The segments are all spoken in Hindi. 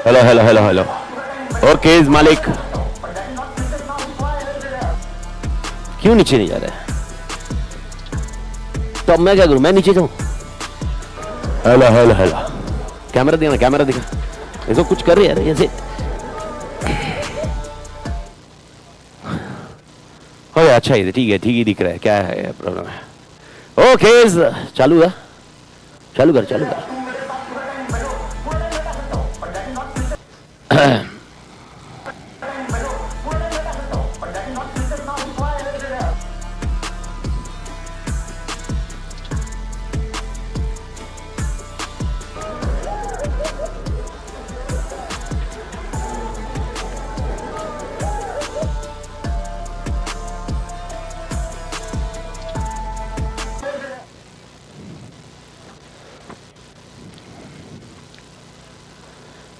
Hello hello hello hello. Okay मालिक, क्यों नीचे नहीं जा रहे? तो अब मैं क्या करूं? मैं नीचे जाऊं? Hello hello hello. कैमरा दिखा, कैमरा दिखा। इसको कुछ कर रहे यार ऐसे। हो अच्छा ही ठीक है, ठीक ही दिख रहा है। क्या है प्रॉब्लम है? ओके चालू है, चालू कर चालू कर।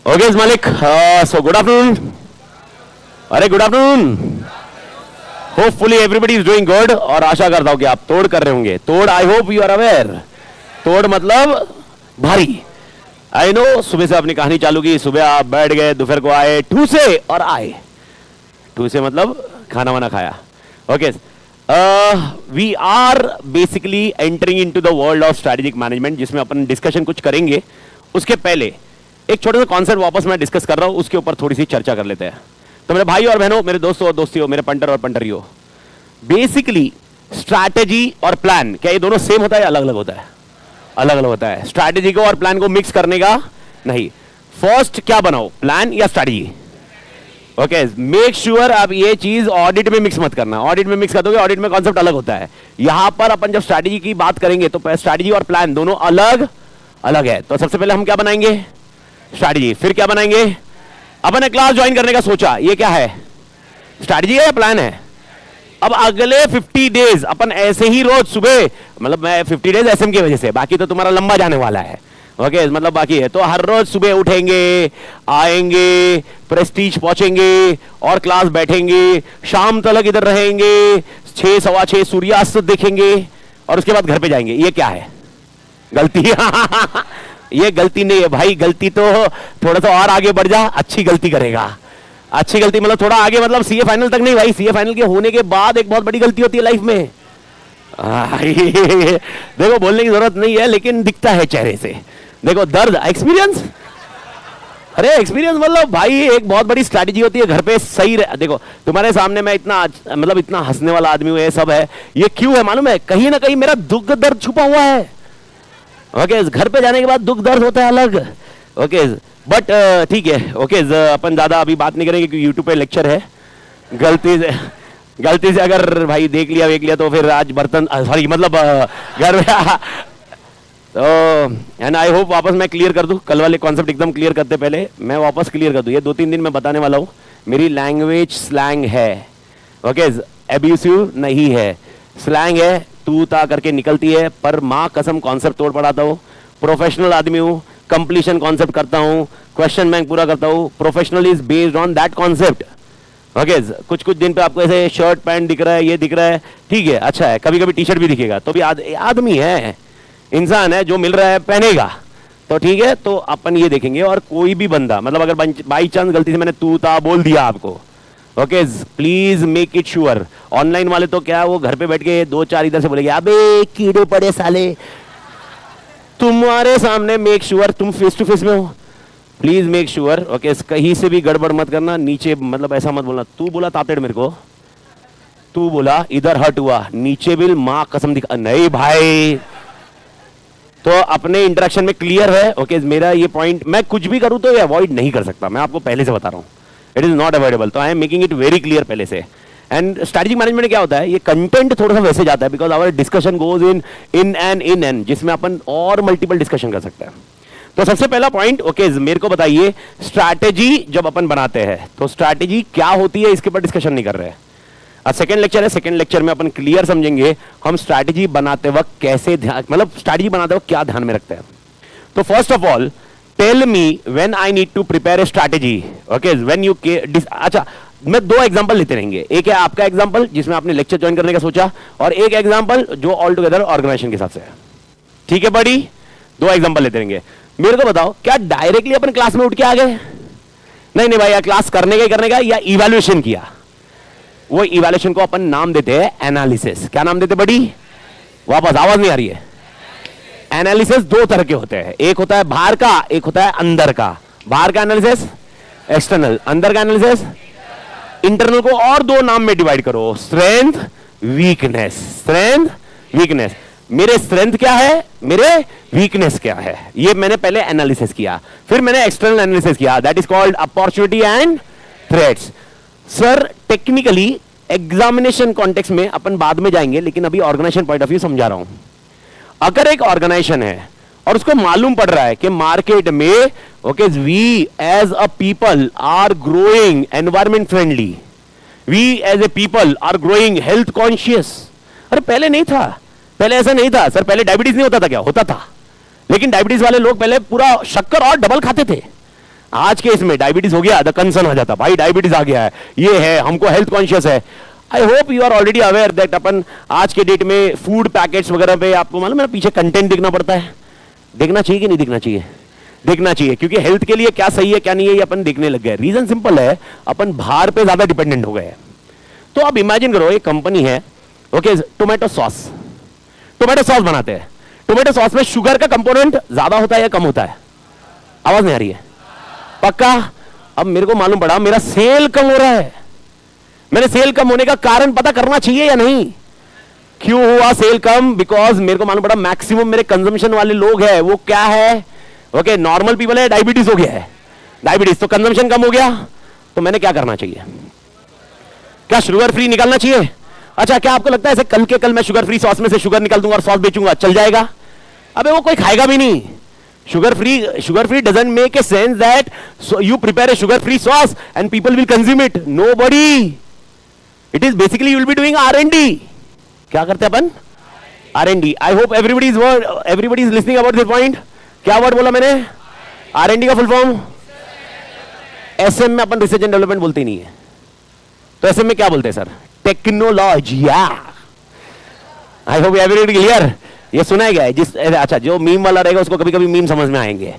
ओके मालिक, सो गुड आफ्टरनून। अरे good afternoon. Hopefully everybody is doing good, और आशा करता हूं कि आप तोड़ कर रहे होंगे। तोड़, I hope you are aware. तोड़ मतलब भारी। आई नो, सुबह से अपनी कहानी चालू की। सुबह आप बैठ गए, दोपहर को आए, ठूसे और आए। ठूसे मतलब खाना वाना खाया। Okay, we are basically entering into the world of strategic management, जिसमें अपन डिस्कशन कुछ करेंगे। उसके पहले एक छोटा सा कॉन्सेप्ट वापस मैं डिस्कस कर रहा हूं, उसके ऊपर थोड़ी सी चर्चा कर लेते हैं। तो मेरे भाई और बहनों, मेरे दोस्तों और दोस्तियों, मेरे पंटर और पंटरियों, बेसिकली स्ट्रैटेजी और प्लान, क्या ये दोनों सेम होता है या अलग अलग होता है? अलग अलग होता है। स्ट्रैटेजी को और प्लान को मिक्स करने का नहीं। फर्स्ट क्या बनाओ, प्लान या स्ट्रैटेजी? ओके, मेक श्योर आप ये चीज ऑडिट में मिक्स मत करना। ऑडिट में मिक्स कर दोगे, ऑडिट में कॉन्सेप्ट अलग होता है। यहां पर अपन जब स्ट्रैटेजी की बात करेंगे तो स्ट्रैटेजी और प्लान दोनों अलग अलग है। तो सबसे पहले हम क्या बनाएंगे? स्ट्रैटेजी। फिर क्या बनाएंगे? अपन ने क्लास ज्वाइन करने का सोचा, ये क्या है? स्ट्रैटेजी है या प्लान है? अब अगले 50 डेज अपन ऐसे ही रोज सुबह, मतलब मैं 50 डेज एसएम की वजह से, बाकी तो तुम्हारा लंबा जाने वाला है। ओके, मतलब बाकी है तो हर रोज सुबह उठेंगे, आएंगे, प्रेस्टीज पहुंचेंगे और क्लास बैठेंगे, शाम तक इधर रहेंगे, 6 सवा 6 सूर्यास्त देखेंगे और उसके बाद घर पे जाएंगे। ये क्या है? गलती। ये गलती नहीं है भाई, गलती तो थोड़ा सा और आगे बढ़ जा, अच्छी गलती करेगा। अच्छी गलती मतलब थोड़ा आगे, मतलब सीए फाइनल तक नहीं भाई, सीए फाइनल के होने के बाद एक बहुत बड़ी गलती होती है लाइफ में। देखो बोलने की जरूरत नहीं है, लेकिन दिखता है चेहरे से। देखो दर्द, एक्सपीरियंस। अरे एक्सपीरियंस मतलब भाई एक बहुत बड़ी स्ट्रैटेजी होती है घर पे सही देखो तुम्हारे सामने मैं इतना मतलब इतना हंसने वाला आदमी हूं, ये सब है। ये क्यों है मालूम है? कहीं ना कहीं मेरा दुख दर्द छुपा हुआ है। ओके, घर पे जाने के बाद दुख दर्द होता है अलग। ओके बट ठीक है। ओके, अपन ज्यादा अभी बात नहीं करेंगे क्योंकि यूट्यूब पे लेक्चर है। गलती से अगर भाई देख लिया तो फिर आज बर्तन सॉरी मतलब घर में तो एंड आई होप वापस मैं क्लियर कर दूं। कल वाले कॉन्सेप्ट एकदम क्लियर करते पहले मैं वापस क्लियर कर दूं। ये 2-3 दिन में बताने वाला हूं। मेरी लैंग्वेज स्लैंग है। ओके, एब्यूसिव नहीं है, स्लैंग है, तू ता करके निकलती है, पर माँ कसम कॉन्सेप्ट तोड़ पड़ाता हूँ। प्रोफेशनल आदमी हूँ, कंप्लीशन कॉन्सेप्ट करता हूँ, क्वेश्चन बैंक पूरा करता हूँ। Professional is based on that concept. Okay, कुछ दिन पे आपको ऐसे शर्ट पैंट दिख रहा है, ये दिख रहा है, ठीक है, अच्छा है। कभी कभी टी शर्ट भी दिखेगा तो भी आदमी है, इंसान है, जो मिल रहा है पहनेगा तो ठीक है। तो अपन ये देखेंगे। और कोई भी बंदा मतलब अगर बाई चांस गलती से मैंने तू ता बोल दिया आपको, okay please make it sure. Online वाले तो क्या वो घर पे बैठ के 2-4 इधर से बोलेंगे, अबे कीड़े पड़े साले। तुम्हारे सामने मेक श्योर, तुम फेस टू फेस में हो, प्लीज मेक श्योर। ओके, कहीं से भी गड़बड़ मत करना। नीचे मतलब ऐसा मत बोलना, तू बोला तातेड़ मेरे को, तू बोला इधर हट हुआ, नीचे बिल माँ कसम दिखा, नहीं भाई। तो अपने इंटरेक्शन में क्लियर है। ओके, मेरा ये पॉइंट, मैं कुछ भी करूं तो ये अवॉइड नहीं कर सकता, मैं आपको पहले से बता रहा हूं। इट इज नॉट अवॉइडेबल, तो I am making it very clear पहले से। एंड स्ट्रैटेजिक मैनेजमेंट में क्या होता है, ये कंटेंट थोड़ा सा वैसे जाता है because our discussion goes in जिसमें अपन और मल्टीपल डिस्कशन कर सकते हैं। तो सबसे पहला पॉइंट, ओके मेरे को बताइए, स्ट्रैटेजी जब अपन बनाते हैं तो स्ट्रैटेजी क्या होती है, इसके ऊपर डिस्कशन नहीं कर रहे हैं। सेकंड लेक्चर है, सेकंड लेक्चर में अपन क्लियर समझेंगे हम स्ट्रैटेजी बनाते वक्त कैसे ध्यान, मतलब स्ट्रैटेजी बनाते वक्त क्या ध्यान में रखते हैं। तो first of all tell me when I need to prepare a strategy. Okay, when you अच्छा मैं 2 एग्जांपल लेते रहेंगे। एक है आपका एग्जांपल जिसमें आपने लेक्चर ज्वाइन करने का सोचा, और एक एग्जांपल जो ऑल टुगेदर ऑर्गेनाइजेशन के हिसाब से है। ठीक है बड़ी, 2 एग्जांपल लेते रहेंगे। मेरे को बताओ, क्या डायरेक्टली अपन क्लास में उठ के आ गए? नहीं नहीं भाई, क्लास करने का या इवैल्यूएशन किया, वो इवैल्यूएशन को अपन नाम देते हैं एनालिसिस। क्या नाम देते बड़ी? वापस आवाज नहीं आ रही है। एनालिसिस दो तरह के होते हैं, एक होता है बाहर का, एक होता है अंदर का। बाहर का एनालिसिस एक्सटर्नल, अंदर का एनालिसिस इंटरनल। को और दो नाम में डिवाइड करो, स्ट्रेंथ वीकनेस। स्ट्रेंथ वीकनेस, मेरे स्ट्रेंथ क्या है, मेरे वीकनेस क्या है, ये मैंने पहले एनालिसिस किया, फिर मैंने एक्सटर्नल एनालिसिस किया, that is called opportunity and threats. Sir technically examination context में अपन बाद में जाएंगे, लेकिन अभी ऑर्गेनाइजेशन पॉइंट ऑफ व्यू समझा रहा हूं। अगर एक ऑर्गेनाइजेशन है और उसको मालूम पड़ रहा है कि मार्केट में okay we as a people are growing environment friendly, we as a people are growing health conscious. अरे पहले नहीं था, पहले ऐसा नहीं था सर, पहले डायबिटीज नहीं होता था क्या? होता था, लेकिन डायबिटीज वाले लोग पहले पूरा शक्कर और डबल खाते थे। आज के इसमें डायबिटीज हो गया, द कंसर्न आ जाता, भाई डायबिटीज आ गया है, ये है, हमको हेल्थ कॉन्शियस है। I hope you are already aware that अपन आज के डेट में फूड पैकेट्स वगैरह पे आपको मालूम है पीछे कंटेंट देखना पड़ता है। देखना चाहिए कि नहीं देखना चाहिए? देखना चाहिए, क्योंकि हेल्थ के लिए क्या सही है क्या नहीं है ये अपन देखने लग गए। रीजन सिंपल है, अपन बाहर पे ज्यादा डिपेंडेंट हो गए हैं। तो अब इमेजिन करो एक कंपनी है, okay tomato sauce, tomato sauce बनाते हैं। टोमेटो सॉस में शुगर का कंपोनेंट ज्यादा होता है या कम होता है? आवाज नहीं आ रही है, पक्का? अब मेरे को मालूम पड़ा मेरा सेल कम हो रहा है, मेरे सेल कम होने का कारण पता करना चाहिए या नहीं? क्यों हुआ सेल कम? बिकॉज मेरे को मालूम पड़ा मैक्सिमम मेरे कंजम्पशन वाले लोग हैं वो क्या है, ओके नॉर्मल पीपल है, डायबिटीज हो गया है, डायबिटीज, तो कंजम्पशन कम हो गया, तो मैंने क्या करना चाहिए? क्या शुगर फ्री निकालना चाहिए? अच्छा, क्या आपको लगता है ऐसे कल के कल मैं शुगर फ्री सॉस में से शुगर निकाल दूंगा और सॉस बेचूंगा, चल जाएगा? अबे वो कोई खाएगा भी नहीं। Sugar free doesn't make a sense that so you prepare a sugar free sauce and people will consume it. Nobody. It is basically you will be doing R&D. क्या करते हैं अपन? R&D. I hope everybody is listening about this point. क्या वर्ड बोला मैंने? R&D का फुल फॉर्म? SM में अपन रिसर्च एंड डेवलपमेंट बोलते ही नहीं है, तो SM में क्या बोलते हैं सर? टेक्नोलॉजी। आई होप एवरीबॉडी क्लियर। ये सुना है क्या है? अच्छा, जो मीम वाला रहेगा उसको कभी कभी मीम समझ में आएंगे,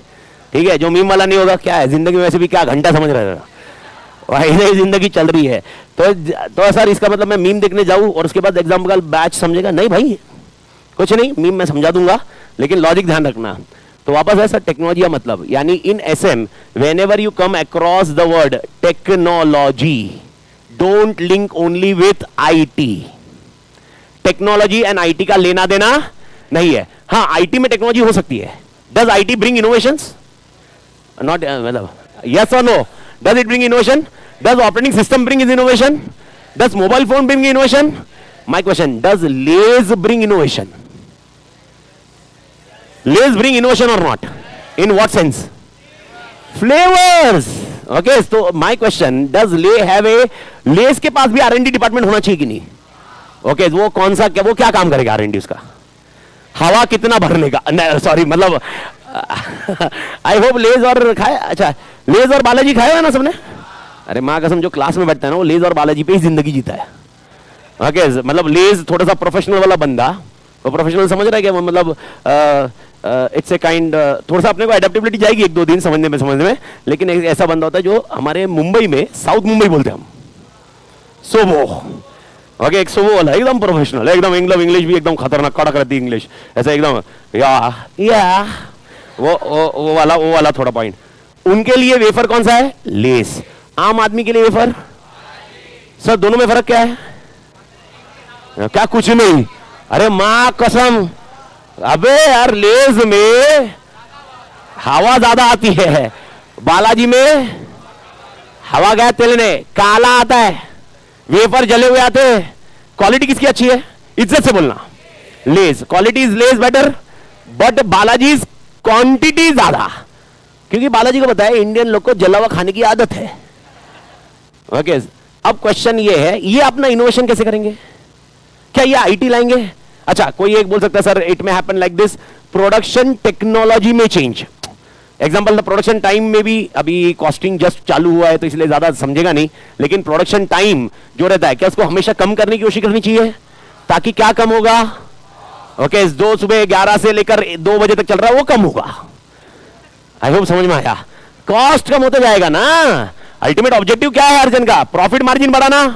ठीक है? जो मीम वाला नहीं होगा, क्या है जिंदगी में वैसे भी क्या घंटा समझ रहे हो, वही जिंदगी चल रही है। तो सर इसका मतलब मैं मीम देखने जाऊं और उसके बाद एग्जाम का बैच समझेगा? नहीं भाई, कुछ नहीं, मीम मैं समझा दूंगा, लेकिन लॉजिक ध्यान रखना। तो वापस है सर टेक्नोलॉजी का मतलब, यानी इन SM whenever you come across the word technology, don't link only with IT। Technology and IT का लेना देना नहीं है। हाँ, IT में टेक्नोलॉजी हो सकती है। Does IT bring innovations? Not, मतलब यस और no? Does it bring innovation? Does operating system bring innovation? Does mobile phone bring innovation? My question, does Lay's bring innovation? Lay's bring innovation और not? In what sense? Flavours. Okay, तो my question, does Lay's have a, Lay's के पास भी R&D डिपार्टमेंट होना चाहिए कि नहीं? ओके, वो कौन सा, क्या वो क्या काम करेगा R&D उसका? हवा कितना भरने का, सॉरी मतलब आई होप लेज और खाए, अच्छा लेज और बालाजी खाए हुआ ना सबने? अरे माँ कसम, जो क्लास में बैठता है ना वो लेज और बालाजी पे ही जिंदगी जीता है। ओके, मतलब लेज थोड़ा सा प्रोफेशनल वाला बंदा, वो प्रोफेशनल समझ रहा है क्या वो, मतलब इट्स ए काइंड, थोड़ा सा अपने को एडेप्टेबिलिटी जाएगी एक दो दिन समझने में, लेकिन एक ऐसा बंदा होता है जो हमारे मुंबई में, साउथ मुंबई बोलते हैं हम, सोबो। ओके, एक सोबो वाला एकदम प्रोफेशनल, एकदम इंग्लिश भी एकदम खतरनाक कड़क रहती है इंग्लिश, ऐसा एकदम या वो वाला थोड़ा पॉइंट। उनके लिए वेफर कौन सा है? लेस। आम आदमी के लिए वेफर? सर दोनों में फर्क क्या है? क्या? कुछ नहीं। अरे मां कसम, अबे यार लेज में हवा ज्यादा आती है, बालाजी में हवा गया तेल ने काला आता है, वेफर जले हुए आते हैं। क्वालिटी किसकी अच्छी है? इज्जत से बोलना। Lay's, quality is Lay's better, but Balaji quantity ज्यादा, क्योंकि बालाजी को बताया इंडियन लोग को जला हुआ खाने की आदत है। ओके, अब क्वेश्चन ये है, ये अपना इनोवेशन कैसे करेंगे? क्या ये IT लाएंगे? अच्छा, कोई एक बोल सकता है सर इट में happen like this, production technology में change. Example, the production time में भी, अभी कॉस्टिंग जस्ट चालू हुआ है तो इसलिए ज्यादा समझेगा नहीं, लेकिन प्रोडक्शन टाइम जो रहता है, क्या उसको हमेशा कम करने की कोशिश करनी चाहिए? ताकि क्या कम होगा? ओके, दो सुबह 11 से लेकर 2 बजे तक चल रहा है वो कम होगा। आई होप समझ में आया। कॉस्ट कम होते जाएगा ना, अल्टीमेट ऑब्जेक्टिव क्या है अर्जन का? प्रॉफिट मार्जिन बढ़ाना।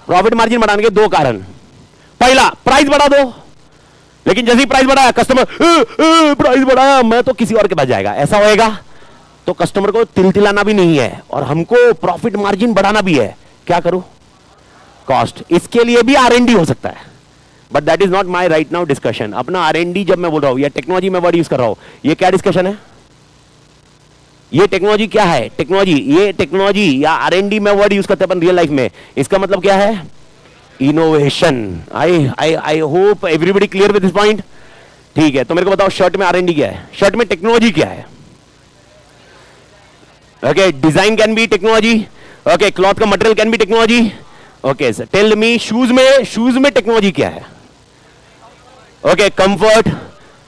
प्रॉफिट मार्जिन बढ़ाने के दो कारण। पहला, प्राइस बढ़ा दो, लेकिन जैसे ही प्राइस बढ़ाया कस्टमर प्राइस बढ़ाया मैं तो किसी और के पास जाएगा, ऐसा होएगा तो कस्टमर को तिलतिलाना भी नहीं है और हमको प्रॉफिट मार्जिन बढ़ाना भी है। क्या करूं? कॉस्ट। इसके लिए भी R&D हो सकता है, but that is not my right now discussion. अपना R&D जब मैं बोल रहा हूं या टेक्नोलॉजी में वर्ड यूज कर रहा हूं, ये क्या डिस्कशन है? ये टेक्नोलॉजी क्या है? टेक्नोलॉजी, ये टेक्नोलॉजी या R&D में वर्ड यूज करते हैं अपन रियल लाइफ में, इसका मतलब क्या है? Innovation. I hope everybody clear with this point. ठीक है, तो मेरे को बताओ शर्ट में R&D क्या है? शर्ट में टेक्नोलॉजी क्या है? Okay, design can be technology. Okay, cloth का material can be technology. Okay sir, tell me shoes में टेक्नोलॉजी क्या है? ओके, कंफर्ट,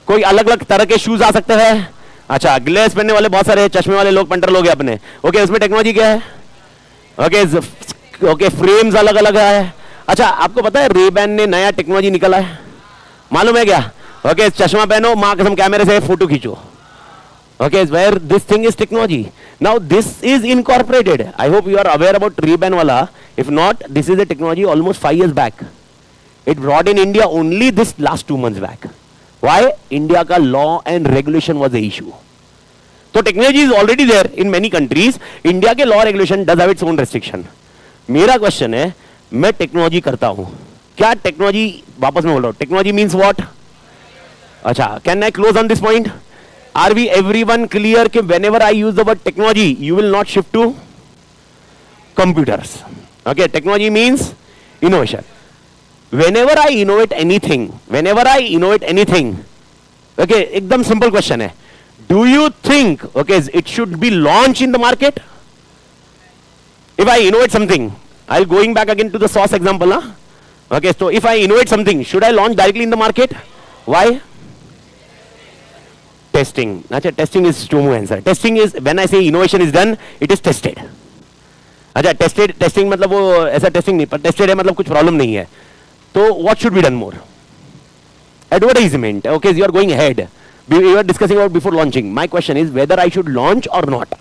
कोई अलग अलग तरह के शूज आ सकते हैं। अच्छा, ग्लेस पहनने वाले बहुत सारे, चश्मे वाले लोग, पंटर लोग हैं अपने। ओके, उसमें टेक्नोलॉजी क्या है? ओके, फ्रेम्स अलग अलग है। अच्छा, आपको पता है रेबैन ने नया टेक्नोलॉजी निकाला है, मालूम है क्या? ओके, चश्मा पहनो, मां कसम कैमरे से फोटो खींचो। Okay, where this thing is technology. Now this is incorporated. I hope you are aware about Ray-Ban wala. If not, this is a technology almost 5 years back. It brought in India only this last 2 months back. Why? India ka law and regulation was the issue. So technology is already there in many countries. India के law regulation does have its own restriction. मेरा question है, मैं technology करता हूँ, क्या technology, वापस मैं बोल रहा हूँ, technology means what? अच्छा, can I close on this point? Are we everyone clear कि whenever I use the word technology, you will not shift to computers? Okay, technology means innovation. Whenever I innovate anything, okay, एकदम simple question है. Do you think, okay, it should be launched in the market? If I innovate something, I'll going back again to the sauce example, huh? Okay, so if I innovate something, should I launch directly in the market? Why? Testing. अच्छा, testing is true answer. Testing is when I say innovation is done, it is tested. अच्छा, testing मतलब वो ऐसा testing नहीं, पर tested है मतलब कुछ problem नहीं है. तो what should be done more? Advertisement. Okay, you are going ahead. We were discussing about before launching. My question is whether I should launch or not.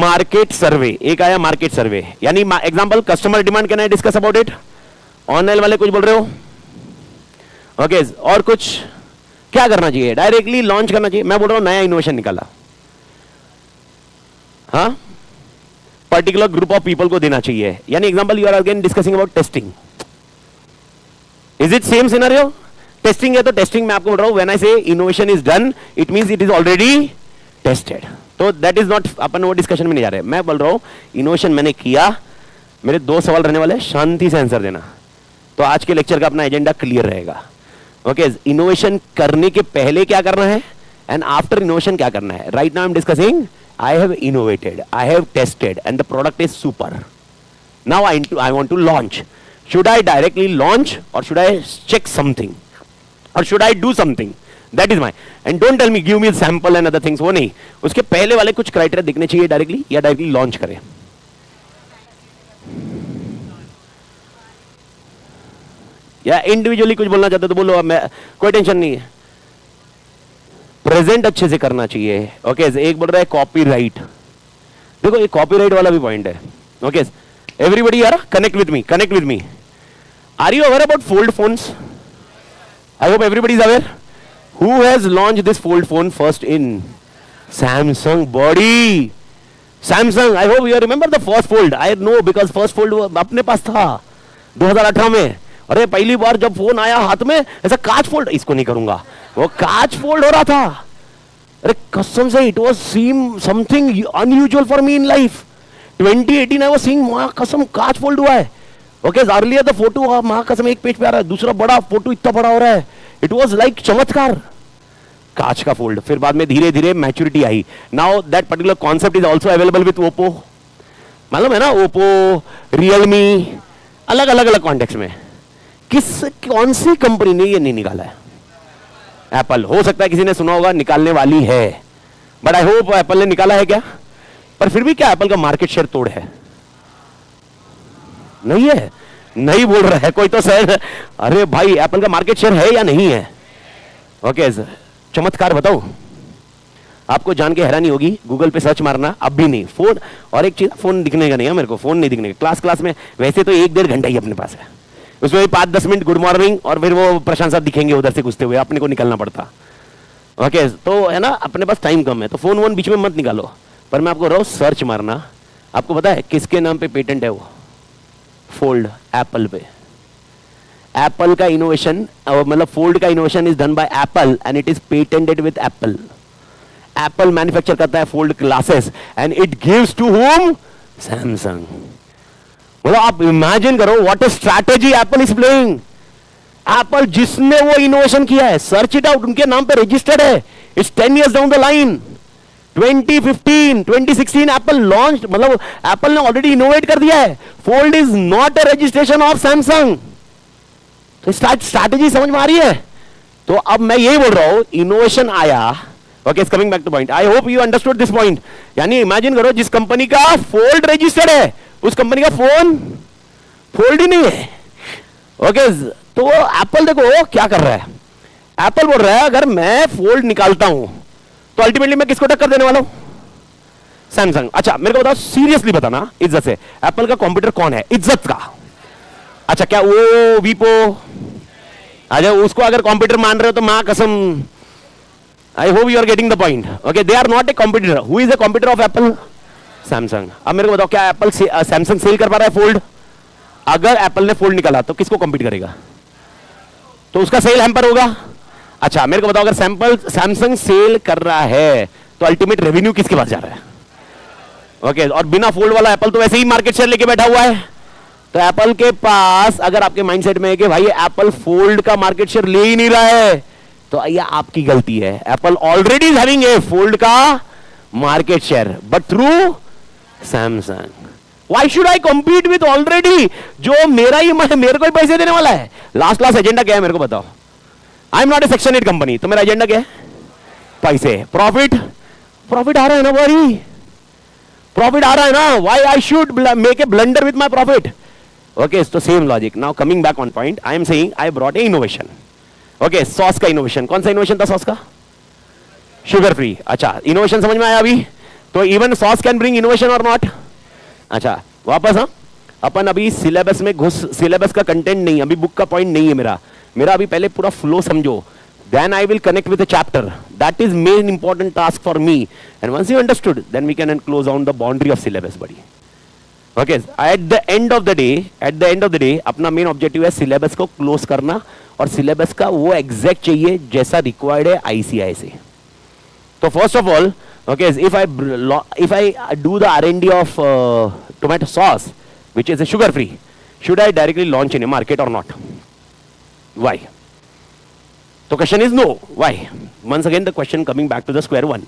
Market survey. एक आया market survey. यानी example customer demand, can I discuss about it? Online वाले कुछ बोल रहे हो? Okay, और कुछ क्या करना चाहिए? डायरेक्टली लॉन्च करना चाहिए? मैं बोल रहा हूं नया इनोवेशन निकाला, हाँ, पर्टिकुलर ग्रुप ऑफ पीपल को देना चाहिए। यानी example you are again discussing about testing. Is it same scenario? Testing है तो टेस्टिंग में आपको बोल रहा हूं व्हेन आई से innovation is done, it means it is already tested. तो दैट इज नॉट, अपन वो डिस्कशन में नहीं जा रहे। मैं बोल रहा हूं इनोवेशन मैंने किया। मेरे 2 सवाल रहने वाले, शांति से आंसर देना, तो आज के लेक्चर का अपना एजेंडा क्लियर रहेगा। ओके, इनोवेशन करने के पहले क्या करना है एंड आफ्टर इनोवेशन क्या करना है। Right now I am discussing, I have innovated, I have tested and the product is super. Now I want to launch. Should I directly launch और शुड आई चेक समथिंग और should I do something? That is my, and don't tell me give me sample and other things, वो नहीं। उसके पहले वाले कुछ क्राइटेरिया दिखने चाहिए डायरेक्टली, या डायरेक्टली लॉन्च करें। या इंडिविजुअली कुछ बोलना चाहते तो बोलो, अब मैं, कोई टेंशन नहीं है। प्रेजेंट अच्छे से करना चाहिए। ओके, एक बोल रहा है कॉपीराइट। देखो ये कॉपीराइट वाला भी पॉइंट है। ओके, एवरीबॉडी यार connect with me. Are you aware about fold phones? I hope everybody is aware. Who has launched this fold phone first in? Samsung body, Samsung. I hope you remember the first fold. I know because first fold अपने पास था 2018 में। अरे पहली बार जब फोन आया हाथ में, ऐसा कांच फोल्ड, इसको नहीं करूंगा, वो कांच फोल्ड हो रहा था। अरे कसम से it was seem something unusual for me in life. 2018 I was seeing, मां कसम कांच फोल्ड हुआ है। ओके, अर्लियर द फोटो, मां कसम एक पेज पे आ रहा है, दूसरा बड़ा फोटो इतना बड़ा हो रहा है। इट वाज लाइक चमत्कार, कांच का फोल्ड। फिर बाद में धीरे धीरे maturity I. Now that particular concept is also available with Oppo, मालूम है ना? ओप्पो, रियलमी, अलग अलग कॉन्टेक्स्ट में। कौन सी कंपनी ने ये नहीं निकाला है? एप्पल। हो सकता है किसी ने सुना होगा, निकालने वाली है, बट आई होप एप्पल ने निकाला है क्या? पर फिर भी क्या एप्पल का मार्केट शेयर तोड़ है? नहीं है, नहीं बोल रहा है कोई तो सर। अरे भाई, एप्पल का मार्केट शेयर है या नहीं है? ओके, चमत्कार बताओ। आपको जान के हैरानी होगी, गूगल पे सर्च मारना, अब भी नहीं फोन। और एक चीज, फोन दिखने का नहीं है मेरे को, फोन नहीं दिखने का। क्लास में वैसे तो 1-1.5 घंटा ही अपने पास है, उसमें भी 5-10 मिनट गुड मॉर्निंग और फिर वो प्रशांत साहब दिखेंगे उधर से घुसते हुए, अपने को निकलना पड़ता। ओके तो है ना, अपने पास टाइम कम है, तो फोन वोन बीच में मत निकालो। पर मैं आपको रहा हूं सर्च मारना। आपको पता है किसके नाम पे पेटेंट है वो? फोल्ड, एप्पल पे। एप्पल का इनोवेशन, मतलब फोल्ड का innovation is done by Apple and it is patented with Apple. Apple manufacture करता है fold glasses and it gives to home? Samsung. मतलब आप इमेजिन करो what a strategy Apple is playing. Apple जिसने वो इनोवेशन किया है, सर्च इट आउट, उनके नाम पे रजिस्टर्ड है। It's 10 years down the line, 2015 2016 Apple launch, मतलब एप्पल ने ऑलरेडी इनोवेट कर दिया है। Fold is not a registration of Samsung. तो स्ट्रैटेजी समझ में आ रही है? तो अब मैं यही बोल रहा हूं, इनोवेशन आया। Okay, coming back two point, I hope you understood this point. यानी इमेजिन करो जिस कंपनी का फोल्ड रजिस्टर्ड है, उस कंपनी का फोन फोल्ड ही नहीं है। ओके तो एप्पल देखो क्या कर रहा है। एप्पल बोल रहा है अगर मैं फोल्ड निकालता हूं तो अल्टीमेटली मैं किसको टक्कर देने वाला हूं? सैमसंग। अच्छा मेरे को बताओ, सीरियसली बताना इज्जत से, एप्पल का कंप्यूटर कौन है इज्जत का? अच्छा क्या वो वीपो? अच्छा उसको अगर कंप्यूटर मान रहे हो तो मां कसम, I hope you are getting the point. Okay they are not a computer. Who is a computer of Apple? Samsung. अब मेरे को बताओ क्या एप्पल सैमसंग सेल कर पा रहा है फोल्ड? अगर एप्पल ने फोल्ड निकाला तो किसको कॉम्पीट करेगा? तो उसका सेल हैम्पर होगा। अच्छा मेरे को बताओ, अगर सैमसंग सेल कर रहा है तो अल्टीमेट रेवेन्यू किसके पास जा रहा है? ओके और बिना फोल्ड वाला एप्पल तो वैसे ही मार्केट शेयर लेके बैठा हुआ है। तो एप्पल के पास, अगर आपके माइंडसेट में है कि भाई एप्पल फोल्ड का मार्केट शेयर ले ही नहीं रहा है, तो यह आपकी गलती है। Apple already is having a fold का market share but through Samsung. Why should I compete with already जो मेरा ही, मेरे को ही पैसे देने वाला है? लास्ट क्लास एजेंडा क्या है मेरे को बताओ? आई am not A section 8 company, तो मेरा एजेंडा क्या है? पैसे, प्रॉफिट। प्रॉफिट आ रहा है ना भाई, प्रॉफिट आ रहा है ना। Why I should make a blunder with my profit? Okay तो same logic. Now coming back on point, I am saying I brought a innovation. Okay sauce का इनोवेशन, कौन सा इनोवेशन था सॉस का? Sugar free. अच्छा इनोवेशन समझ में आया अभी? तो even sauce can bring innovation और नॉट? अच्छा वापस, हाँ अपन अभी सिलेबस में सिलेबस का कंटेंट नहीं, अभी बुक का पॉइंट नहीं है मेरा अभी पहले पूरा फ्लो समझो, then I will connect with the chapter. That is main important task for me, and once you understood then we can close on the boundary of syllabus बड़ी। Okay at the end of the day अपना मेन ऑब्जेक्टिव है सिलेबस को क्लोज करना, और सिलेबस का वो एग्जैक्ट चाहिए जैसा रिक्वायर्ड है आईसीआई से। तो first of all, okay, if I do the R&D of tomato sauce which is a sugar free, should I directly launch in a market or not? Why? तो question is no. Why? Once again the question coming back to the square one,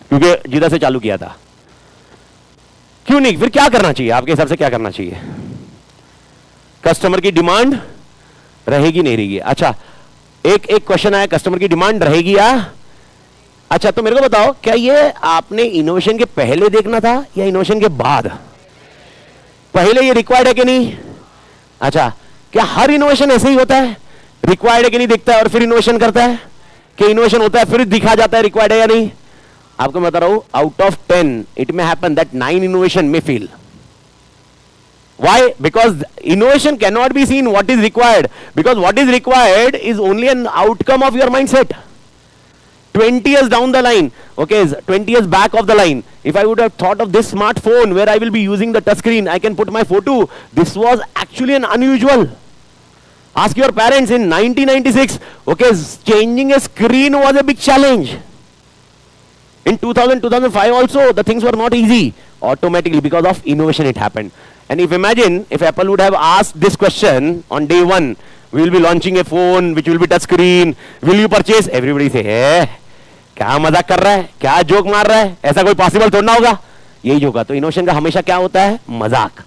क्योंकि जिधर से चालू किया था। क्यों नहीं? फिर क्या करना चाहिए आपके हिसाब से? क्या करना चाहिए? कस्टमर की डिमांड रहेगी नहीं रहेगी? अच्छा एक क्वेश्चन आया, कस्टमर की डिमांड रहेगी या? अच्छा तो मेरे को बताओ, क्या ये आपने इनोवेशन के पहले देखना था या इनोवेशन के बाद? पहले ये रिक्वायर्ड है कि नहीं? अच्छा क्या हर इनोवेशन ऐसे ही होता है, रिक्वायर्ड है कि नहीं देखता है और फिर इनोवेशन करता है? कि इनोवेशन होता है फिर दिखा जाता है रिक्वायर्ड है या नहीं? आपको मैं बता रहा हूं, out of 10 it may happen that 9 innovation may fail. Why? Because innovation cannot be seen what is required, because what is required is only an outcome of your mindset. 20 years down the line, okay, 20 years back of the line, if I would have thought of this smartphone where I will be using the touch screen, I can put my photo, this was actually an unusual. Ask your parents in 1996, okay, changing a screen was a big challenge. In 2000, 2005 also, the things were not easy. Automatically, because of innovation it happened. And if imagine, if Apple would have asked this question on day one, we will be launching a phone which will be touch screen, will you purchase? Everybody say, hey, क्या मजाक कर रहा है, क्या जोक मार रहा है, ऐसा कोई पॉसिबल थोड़ा ना होगा। यही होगा। तो इनोवेशन का हमेशा क्या होता है? मजाक।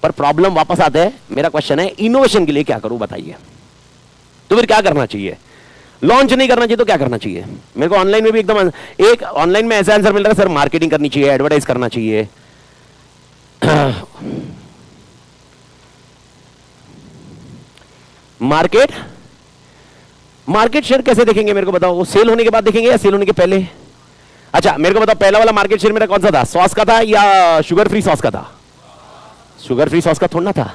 पर प्रॉब्लम वापस आते हैं, मेरा क्वेश्चन है इनोवेशन के लिए क्या करूं बताइए। तो फिर क्या करना चाहिए? लॉन्च नहीं करना चाहिए तो क्या करना चाहिए? मेरे को ऑनलाइन में भी एकदम एक ऑनलाइन में ऐसा आंसर मिल रहा है, सर मार्केटिंग करनी चाहिए, एडवर्टाइज करना चाहिए। मार्केट शेयर कैसे देखेंगे मेरे को बताओ? वो सेल होने के बाद देखेंगे या सेल होने के पहले? अच्छा मेरे को बताओ पहला वाला मार्केट शेयर मेरा कौन सा था, सॉस का था या शुगर फ्री सॉस का था? शुगर फ्री सॉस का थोड़ा ना था।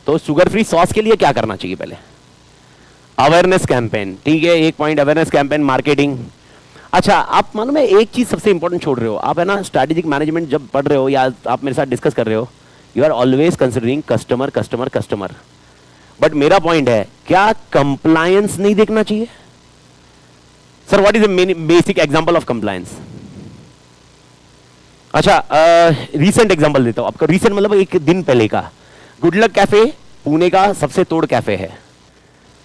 तो शुगर फ्री सॉस के लिए क्या करना चाहिए? पहले अवेयरनेस कैंपेन, ठीक है, एक पॉइंट अवेयरनेस कैंपेन, मार्केटिंग। अच्छा आप मालूम है एक चीज सबसे इंपॉर्टेंट छोड़ रहे हो आप, है ना, स्ट्रैटेजिक मैनेजमेंट जब पढ़ रहे हो या आप मेरे साथ डिस्कस कर रहे हो, you are always considering customer customer customer. But मेरा पॉइंट है क्या कंप्लायंस नहीं देखना चाहिए? Sir what is the basic example of compliance? अच्छा रीसेंट एग्जांपल देता हूं आपको, रीसेंट मतलब एक दिन पहले का। गुड लक कैफे पुणे का सबसे तोड़ कैफे है,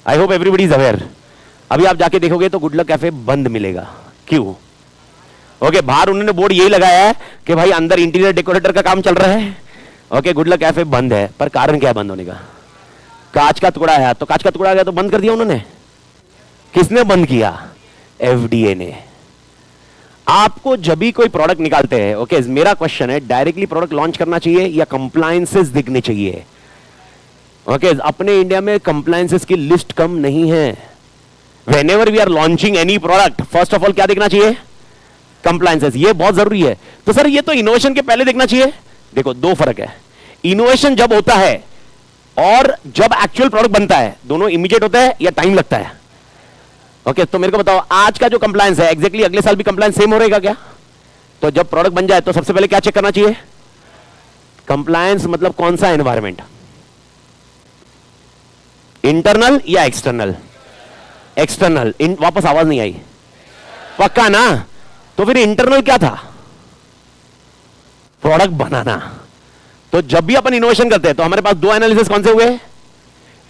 I hope everybody is aware. अभी आप जाके देखोगे तो गुड लक कैफे बंद मिलेगा। क्यों? ओके बाहर उन्होंने बोर्ड यही लगाया है कि भाई अंदर इंटीरियर डेकोरेटर का काम चल रहा है। ओके गुड लक कैफे बंद है, पर कारण क्या है बंद होने का? कांच का टुकड़ा है, तो कांच का टुकड़ा आ गया तो बंद कर दिया उन्होंने। किसने बंद किया? एफडीए ने। आपको जब भी कोई प्रोडक्ट निकालते हैं, ओके मेरा क्वेश्चन है डायरेक्टली प्रोडक्ट लॉन्च करना चाहिए या कंप्लायंसेस दिखने चाहिए? ओके अपने इंडिया में कंप्लायंसेस की लिस्ट कम नहीं है। Whenever we are launching any product first of all क्या देखना चाहिए? कंप्लायंसेस, ये बहुत जरूरी है। तो सर ये तो इनोवेशन के पहले देखना चाहिए। देखो दो फर्क है, इनोवेशन जब होता है और जब एक्चुअल प्रोडक्ट बनता है, दोनों इमीडिएट होता है या टाइम लगता है? ओके तो मेरे को बताओ आज का जो कंप्लायंस है एग्जैक्टली अगले साल भी कंप्लायंस सेम हो रहेगा क्या? तो जब प्रोडक्ट बन जाए तो सबसे पहले क्या चेक करना चाहिए? कंप्लायंस मतलब कौन सा एनवायरमेंट, इंटरनल या एक्सटर्नल? एक्सटर्नल। वापस आवाज नहीं आई, पक्का ना? तो फिर इंटरनल क्या था? प्रोडक्ट बनाना। तो जब भी अपन इनोवेशन करते हैं तो हमारे पास दो एनालिसिस कौन से हुए?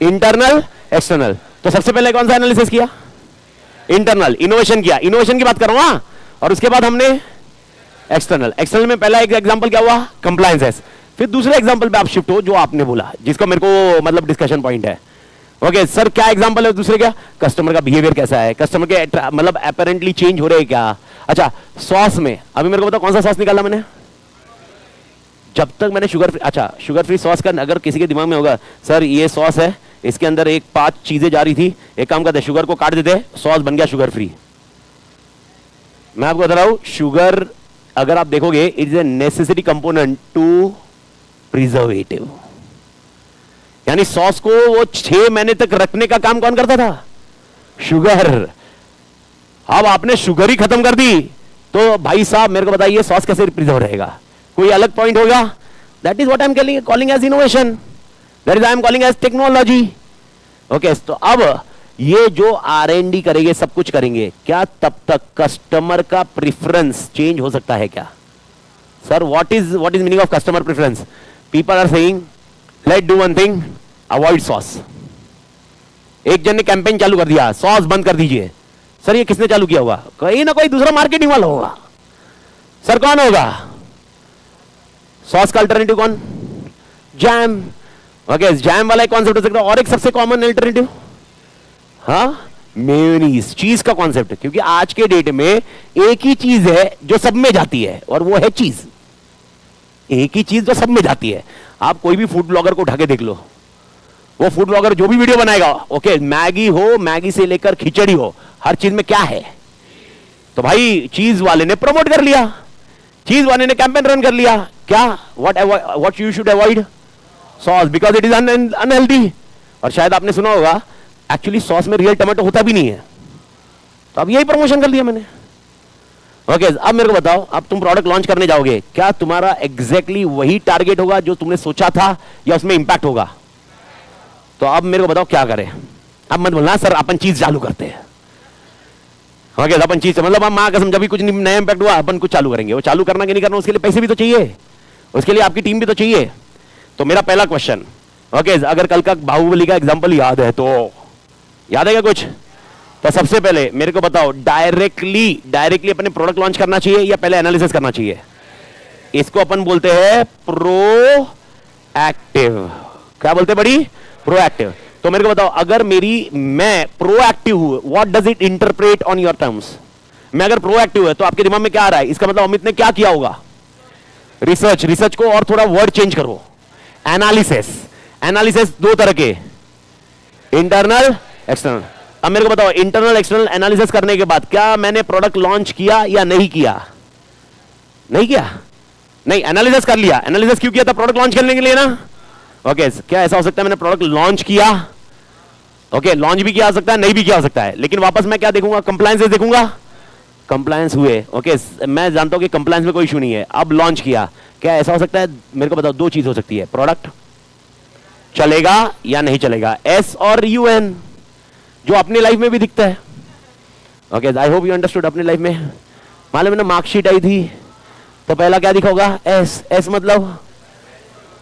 Internal external. तो सबसे पहले कौन सा एनालिसिस किया? इंटरनल। इनोवेशन किया, इनोवेशन की बात कर रहा हूं। और उसके बाद हमने एक्सटर्नल। एक्सटर्नल में पहला एक एग्जांपल क्या हुआ? कंप्लायंसेस। फिर दूसरे एग्जांपल पे आप शिफ्ट हो जो आपने बोला, जिसका मेरे को मतलब डिस्कशन पॉइंट है। ओके सर क्या एग्जांपल है दूसरे? क्या कस्टमर का बिहेवियर कैसा है, कस्टमर के मतलब अपेरेंटली चेंज हो रहे हैं क्या? अच्छा सॉस में अभी मेरे को बताओ कौन सा सॉस निकाला मैंने? जब तक मैंने शुगर फ्री, अच्छा शुगर फ्री सॉस का अगर किसी के दिमाग में होगा सर ये सॉस है इसके अंदर एक 5 चीजें जा रही थी, एक काम करते शुगर को काट देते सॉस बन गया शुगर फ्री। मैं आपको बता रहा हूं शुगर अगर आप देखोगे it is a necessary component to preservative, यानी सॉस को वो 6 महीने तक रखने का काम कौन करता था? शुगर। अब आपने शुगर ही खत्म कर दी तो भाई साहब मेरे को बताइए सॉस कैसे प्रिजर्व रहेगा? कोई अलग पॉइंट होगा? That is what I am calling as innovation, that is I am calling as technology. Okay तो अब ये जो R&D करेंगे सब कुछ करेंगे, क्या तब तक कस्टमर का प्रेफरेंस चेंज हो सकता है क्या? Sir what is meaning of customer preference? People are saying let do one thing, avoid sauce. एक जन ने कैंपेन चालू कर दिया सॉस बंद कर दीजिए। सर ये किसने चालू किया होगा? कोई ना कोई दूसरा मार्केटिंग वाला होगा। सर कौन होगा? सॉस का अल्टरनेटिव कौन? जैम। ओके जैम वाला एक कॉन्सेप्ट हो सकता है। और एक सबसे कॉमन अल्टरनेटिव हाँ मेयोनीज, चीज का कॉन्सेप्ट। क्योंकि आज के डेट में एक ही चीज है जो सब में जाती है और वो है चीज। एक ही चीज जो सब में जाती है। आप कोई भी फूड ब्लॉगर को उठा के देख लो, वो फूड ब्लॉगर जो भी वीडियो बनाएगा, ओके मैगी हो, मैगी से लेकर खिचड़ी हो, हर चीज में क्या है? तो भाई चीज वाले ने प्रमोट कर लिया, चीज वाले ने कैंपेन रन कर लिया। क्या? What you should avoid? Sauce, because it is unhealthy. और शायद आपने सुना होगा एक्चुअली सॉस में रियल टमाटो होता भी नहीं है, तो अब यही प्रमोशन कर लिया मैंने। ओके अब मेरे को बताओ, अब तुम प्रोडक्ट लॉन्च करने जाओगे, क्या तुम्हारा एग्जैक्टली वही टारगेट होगा जो तुमने सोचा था या उसमें इंपैक्ट होगा? तो अब मेरे को बताओ क्या करें? अब मत बोलना सर अपन चीज चालू करते हैं। ओके अपन चीज मतलब हम मां कसम जब भी कुछ नया इंपैक्ट हुआ अपन कुछ चालू करेंगे। वो चालू करना कि नहीं करना उसके लिए पैसे भी तो चाहिए, उसके लिए आपकी टीम भी तो चाहिए। तो मेरा पहला क्वेश्चन, ओके अगर कल का बाहुबली का एग्जांपल याद है तो याद है क्या कुछ? तो सबसे पहले मेरे को बताओ डायरेक्टली अपने प्रोडक्ट लॉन्च करना चाहिए या पहले एनालिसिस करना चाहिए? इसको अपन बोलते हैं प्रो एक्टिव। क्या बोलते हैं बड़ी? प्रोएक्टिव। तो मेरे को बताओ अगर मैं प्रोएक्टिव हूं, what does it interpret on your terms? मैं अगर प्रोएक्टिव है तो आपके दिमाग में क्या आ रहा है? इसका मतलब अमित ने क्या किया होगा? रिसर्च को और थोड़ा वर्ड चेंज करो। एनालिसिस दो तरह के, इंटरनल एक्सटर्नल। अब मेरे को बताओ इंटरनल एक्सटर्नल एनालिसिस करने के बाद क्या मैंने प्रोडक्ट लॉन्च किया या नहीं किया? नहीं किया, नहीं एनालिसिस कर लिया। एनालिसिस क्यों किया था? प्रोडक्ट लॉन्च करने के लिए ना। ओके, क्या ऐसा हो सकता है मैंने प्रोडक्ट लॉन्च किया, ओके लॉन्च भी किया हो सकता है, नहीं भी किया हो सकता है, लेकिन वापस मैं क्या देखूंगा? कंप्लायंस देखूंगा, कंप्लायंस हुए, ओके मैं जानता हूं कि कंप्लायंस में कोई इशू नहीं है, अब लॉन्च किया। क्या ऐसा हो सकता है? मेरे को बताओ, दो चीज हो सकती है, प्रोडक्ट चलेगा या नहीं चलेगा, एस और यूएन, जो अपनी लाइफ में भी दिखता है। Okay, I hope you understood. अपनी लाइफ में मालूम है ना, मार्कशीट आई थी तो पहला क्या दिखा होगा? एस। एस मतलब,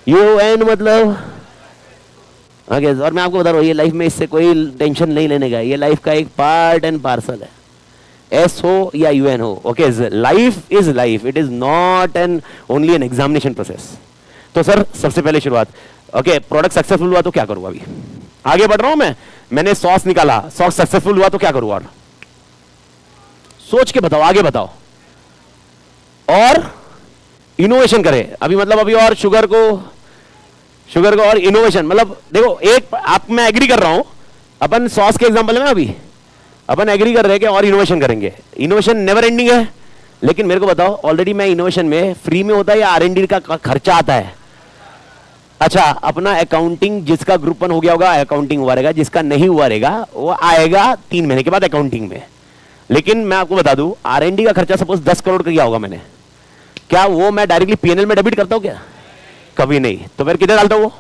यूएन मतलब, ओके और मैं आपको बता रहा हूं, ये लाइफ में इससे कोई टेंशन नहीं लेने का, ये लाइफ का एक पार्ट एंड पार्सल है, एस हो या यूएन हो। Okay, life is life, it is not an only an examination process. तो सर सबसे पहले शुरुआत, ओके प्रोडक्ट सक्सेसफुल हुआ तो क्या करूं? अभी आगे बढ़ रहा हूं मैंने सॉस निकाला, सॉस सक्सेसफुल हुआ तो क्या करूं? और सोच के बताओ, आगे बताओ। और इनोवेशन करें अभी, मतलब अभी और शुगर को और इनोवेशन, मतलब देखो एक आप, मैं एग्री कर रहा हूं, अपन सॉस के एग्जांपल में अभी अपन एग्री कर रहे हैं कि और इनोवेशन करेंगे। इनोवेशन नेवर एंडिंग है, लेकिन मेरे को बताओ ऑलरेडी मैं इनोवेशन में फ्री में होता है या आर&डी का खर्चा आता है? अच्छा, अपना अकाउंटिंग जिसका ग्रुप 1 हो गया होगा अकाउंटिंग हुआ रहेगा, जिसका नहीं हुआ रहेगा वो आएगा 3 महीने के बाद अकाउंटिंग में। लेकिन मैं आपको बता दूं, आर&डी का खर्चा सपोज 10 करोड़ का किया होगा मैंने, क्या वो मैं डायरेक्टली पीएनएल में डेबिट करता हूं क्या? कभी नहीं। तो फिर किधर डालता हूं? वो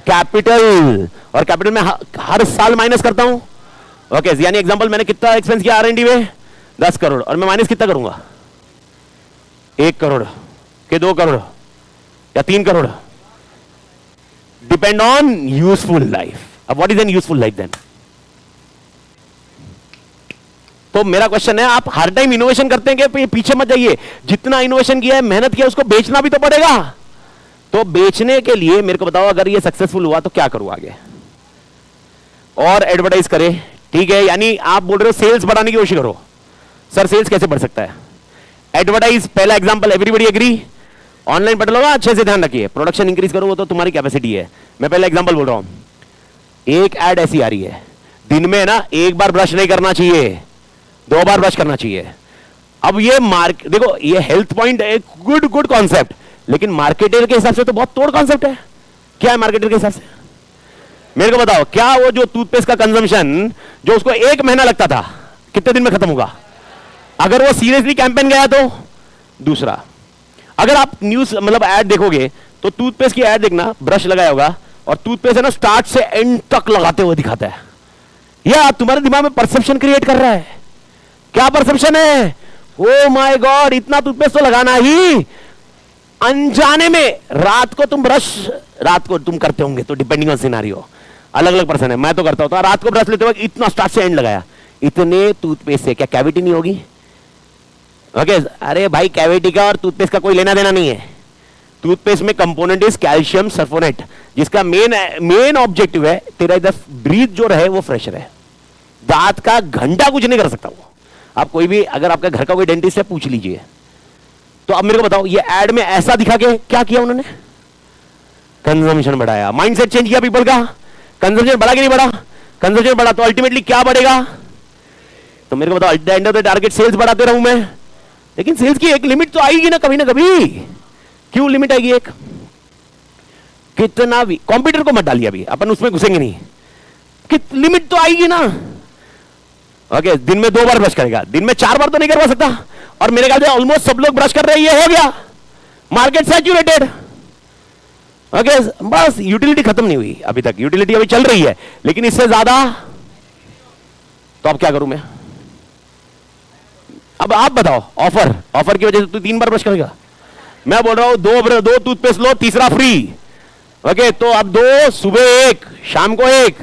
कैपिटल, और कैपिटल में हर साल माइनस करता हूं। ओके, यानी एग्जांपल मैंने कितना एक्सपेंस किया आर&डी में? 10 करोड़, और मैं माइनस कितना करूंगा? 1 करोड़ के 2 करोड़ या 3 crore, depend on useful life. अब what is an useful life then? तो मेरा क्वेश्चन है, आप हर टाइम इनोवेशन करते हैं कि पीछे मत जाइए, जितना इनोवेशन किया है, मेहनत किया, उसको बेचना भी तो पड़ेगा। तो बेचने के लिए मेरे को बताओ, अगर ये सक्सेसफुल हुआ तो क्या करूं आगे? और एडवर्टाइज करें, ठीक है, यानी आप बोल रहे हो सेल्स बढ़ाने की कोशिश करो। सर सेल्स कैसे बढ़ सकता है? एडवर्टाइज, पहला एग्जांपल, एवरीबॉडी एग्री? ऑनलाइन पढ़ लो, अच्छे से ध्यान रखिए, प्रोडक्शन इंक्रीज करो, वो तो तुम्हारी कैपेसिटी है। मैं पहला एग्जांपल बोल रहा हूं, एक एड ऐसी आ रही है, दिन में ना एक बार ब्रश नहीं करना चाहिए, 2 बार ब्रश करना चाहिए। अब ये देखो, ये हेल्थ पॉइंट एक गुड कॉन्सेप्ट, लेकिन मार्केटर के हिसाब से तो बहुत तोड़ कॉन्सेप्ट है। क्या है मार्केटर के हिसाब से? मेरे को बताओ, क्या वो जो टूथपेस्ट का कंजम्पशन जो उसको 1 महीना लगता था, कितने दिन में खत्म होगा? अगर वो सीरियसली कैंपेन गया तो? दूसरा, अगर आप न्यूज मतलब ऐड देखोगे तो टूथपेस्ट की ऐड देखना, ब्रश लगाया होगा और टूथपेस्ट है ना स्टार्ट से एंड तक लगाते हुए दिखाता है। यह तुम्हारे दिमाग में परसेप्शन क्रिएट कर रहा है। क्या परसेप्शन है? ओ माय गॉड, इतना टूथपेस्ट तो लगाना ही, अनजाने में रात को तुम ब्रश, रात को तुम करते होंगे तो डिपेंडिंग ऑन सिनेरियो, अलग अलग पर्सन है, मैं तो करता होता रात को ब्रश लेते वक्त इतना स्टार्ट से एंड लगाया, इतने टूथपेस्ट से क्या कैविटी नहीं होगी? ओके, अरे भाई कैविटी का और टूथपेस्ट का कोई लेना देना नहीं है। टूथपेस्ट में कंपोनेंट इज कैल्शियम सल्फोनेट, जिसका मेन ऑब्जेक्टिव है तेरा इधर ब्रीथ जो रहे वो फ्रेश रहे। दांत का घंटा कुछ नहीं कर सकता वो। आप कोई भी, अगर आपका घर का कोई डेंटिस्ट है पूछ लीजिए। तो अब मेरे को बताओ, ये एड में ऐसा दिखा के क्या किया उन्होंने? कंजम्पशन बढ़ाया, माइंडसेट चेंज किया पीपल का। कंजम्पशन बढ़ा कि नहीं बढ़ा? कंजम्पशन बढ़ा तो अल्टीमेटली क्या बढ़ेगा? तो मेरे को बताओ, at the end of the target sales बढ़ाते रहूं मैं, लेकिन सेल्स की एक लिमिट तो आएगी ना कभी। क्यों लिमिट आएगी? एक कितना भी, कंप्यूटर को मत डालिए अभी, अपन उसमें घुसेंगे नहीं, लिमिट तो आएगी ना। ओके, दिन में 2 बार ब्रश करेगा, दिन में 4 बार तो नहीं करवा सकता। और मेरे ख्याल से ऑलमोस्ट सब लोग ब्रश कर रहे हैं, ये हो गया, मार्केट सैचुरेटेड। ओके, बस यूटिलिटी खत्म नहीं हुई अभी तक, यूटिलिटी अभी चल रही है, लेकिन इससे ज्यादा तो अब क्या करूं मैं? अब आप बताओ, ऑफर की वजह से तू 3 बार ब्रश करेगा। मैं बोल रहा हूं 2 टूथपेस्ट लो, तीसरा फ्री। ओके, तो अब 2, सुबह 1, शाम को 1,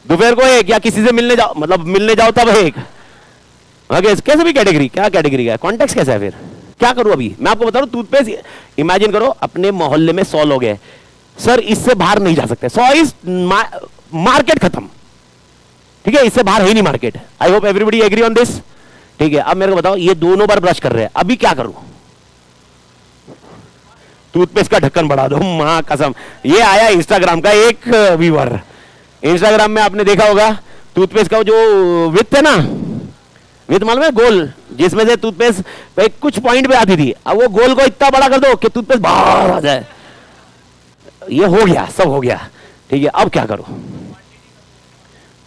दोपहर को 1, या किसी से मिलने जाओ, मतलब मिलने जाओ तब 1। ओके, कैसे भी कैटेगरी, क्या कैटेगरी का कॉन्टेक्स्ट कैसा है? फिर क्या करूं अभी? मैं आपको बता रहा हूं, टूथपेस्ट इमेजिन करो, अपने मोहल्ले में 100 लोग हैं, सर इससे बाहर नहीं जा सकते, 100 इज मार्केट खत्म, ठीक है, इससे बाहर है ही नहीं market. I hope everybody agree on this, ठीक है। अब मेरे को बताओ, ये दोनों बार ब्रश कर रहे हैं, अभी क्या करूं? टूथपेस्ट का ढक्कन बढ़ा दो, मां कसम। ये आया इंस्टाग्राम का एक व्यूअर, इंस्टाग्राम में आपने देखा होगा, टूथपेस्ट का जो विथ है ना, विथ मालूम है, गोल जिसमें से टूथपेस्ट कुछ पॉइंट पे आती थी, अब वो गोल को इतना बड़ा कर दो कि टूथपेस्ट बाहर आ जाए। ये हो गया, सब हो गया, ठीक है। अब क्या करो?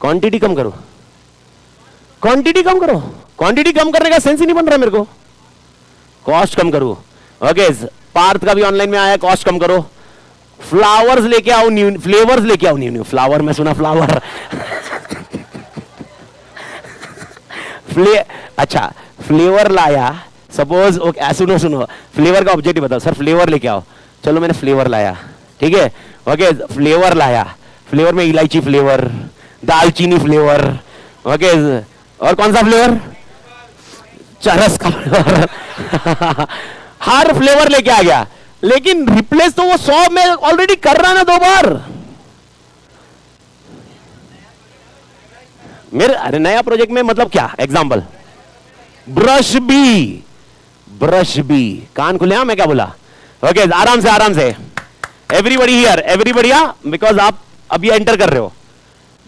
क्वांटिटी कम करो, क्वांटिटी कम करो। क्वांटिटी कम करने का सेंस ही नहीं बन रहा मेरे को। कॉस्ट कम करो। ओके, पार्थ का भी ऑनलाइन में आया, कॉस्ट कम करो। फ्लावर्स लेके आओ, न्यू फ्लेवर्स लेके आओ, न्यू न्यू फ्लावर, मैं सुना फ्लावर अच्छा फ्लेवर लाया, सपोज ओके, सुनो सुनो, फ्लेवर का ऑब्जेक्टिव बताओ। सर फ्लेवर लेके आओ, चलो मैंने फ्लेवर लाया, ठीक है। ओके, फ्लेवर लाया, फ्लेवर में इलायची फ्लेवर, दालचीनी फ्लेवर, ओके, और कौन सा फ्लेवर? चरस का फ्लेवर हर फ्लेवर लेके आ गया, लेकिन रिप्लेस तो वो 100 में ऑलरेडी कर रहा है ना 2 बार। मेरे अरे नया प्रोजेक्ट में मतलब क्या example? Brush B, brush B, कान खुले। मैं क्या बोला? ओके, आराम से आराम से, एवरीबडी हियर, एवरीबडी, बिकॉज आप अभी एंटर कर रहे हो।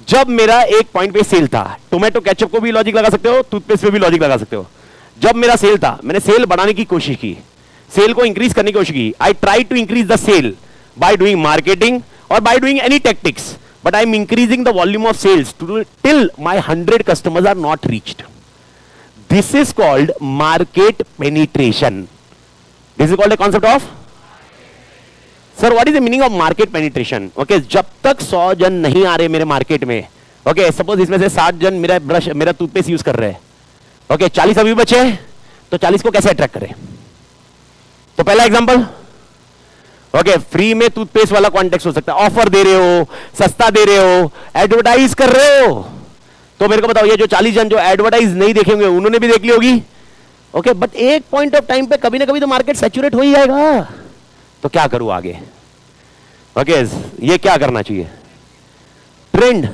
जब मेरा एक पॉइंट पे सेल था, टोमेटो केचप को भी लॉजिक लगा सकते हो, टूथपेस्ट पे भी लॉजिक लगा सकते हो। जब मेरा सेल था, मैंने सेल बढ़ाने की कोशिश की, सेल को इंक्रीज करने की कोशिश की। I try to increase the sale by doing marketing और by doing any tactics, but I am increasing the volume of sales till my 100 customers are not reached. This is called market penetration. This is called a concept of, sir, what is the meaning of market penetration? Okay, जब तक 100 जन नहीं आ रहे मेरे मार्केट में, okay, suppose इसमें से 60 जन मेरा ब्रश, मेरा टूथपेस्ट यूज कर रहे हैं, okay, 40 अभी बचे, तो 40 को कैसे अट्रैक्ट करें? तो पहला एग्जांपल, ओके, फ्री में टूथपेस्ट वाला कॉन्टेक्स्ट हो सकता है, ऑफर दे रहे हो, सस्ता दे रहे हो, एडवर्टाइज कर रहे हो। तो मेरे को बताओ, ये जो 40 जन जो एडवर्टाइज नहीं देखेंगे उन्होंने भी देख ली होगी, ओके, बट एक पॉइंट ऑफ टाइम पे कभी ना कभी तो मार्केट सैचुरेट हो ही जाएगा। तो क्या करूं आगे? ओके, ये क्या करना चाहिए? ट्रेंड,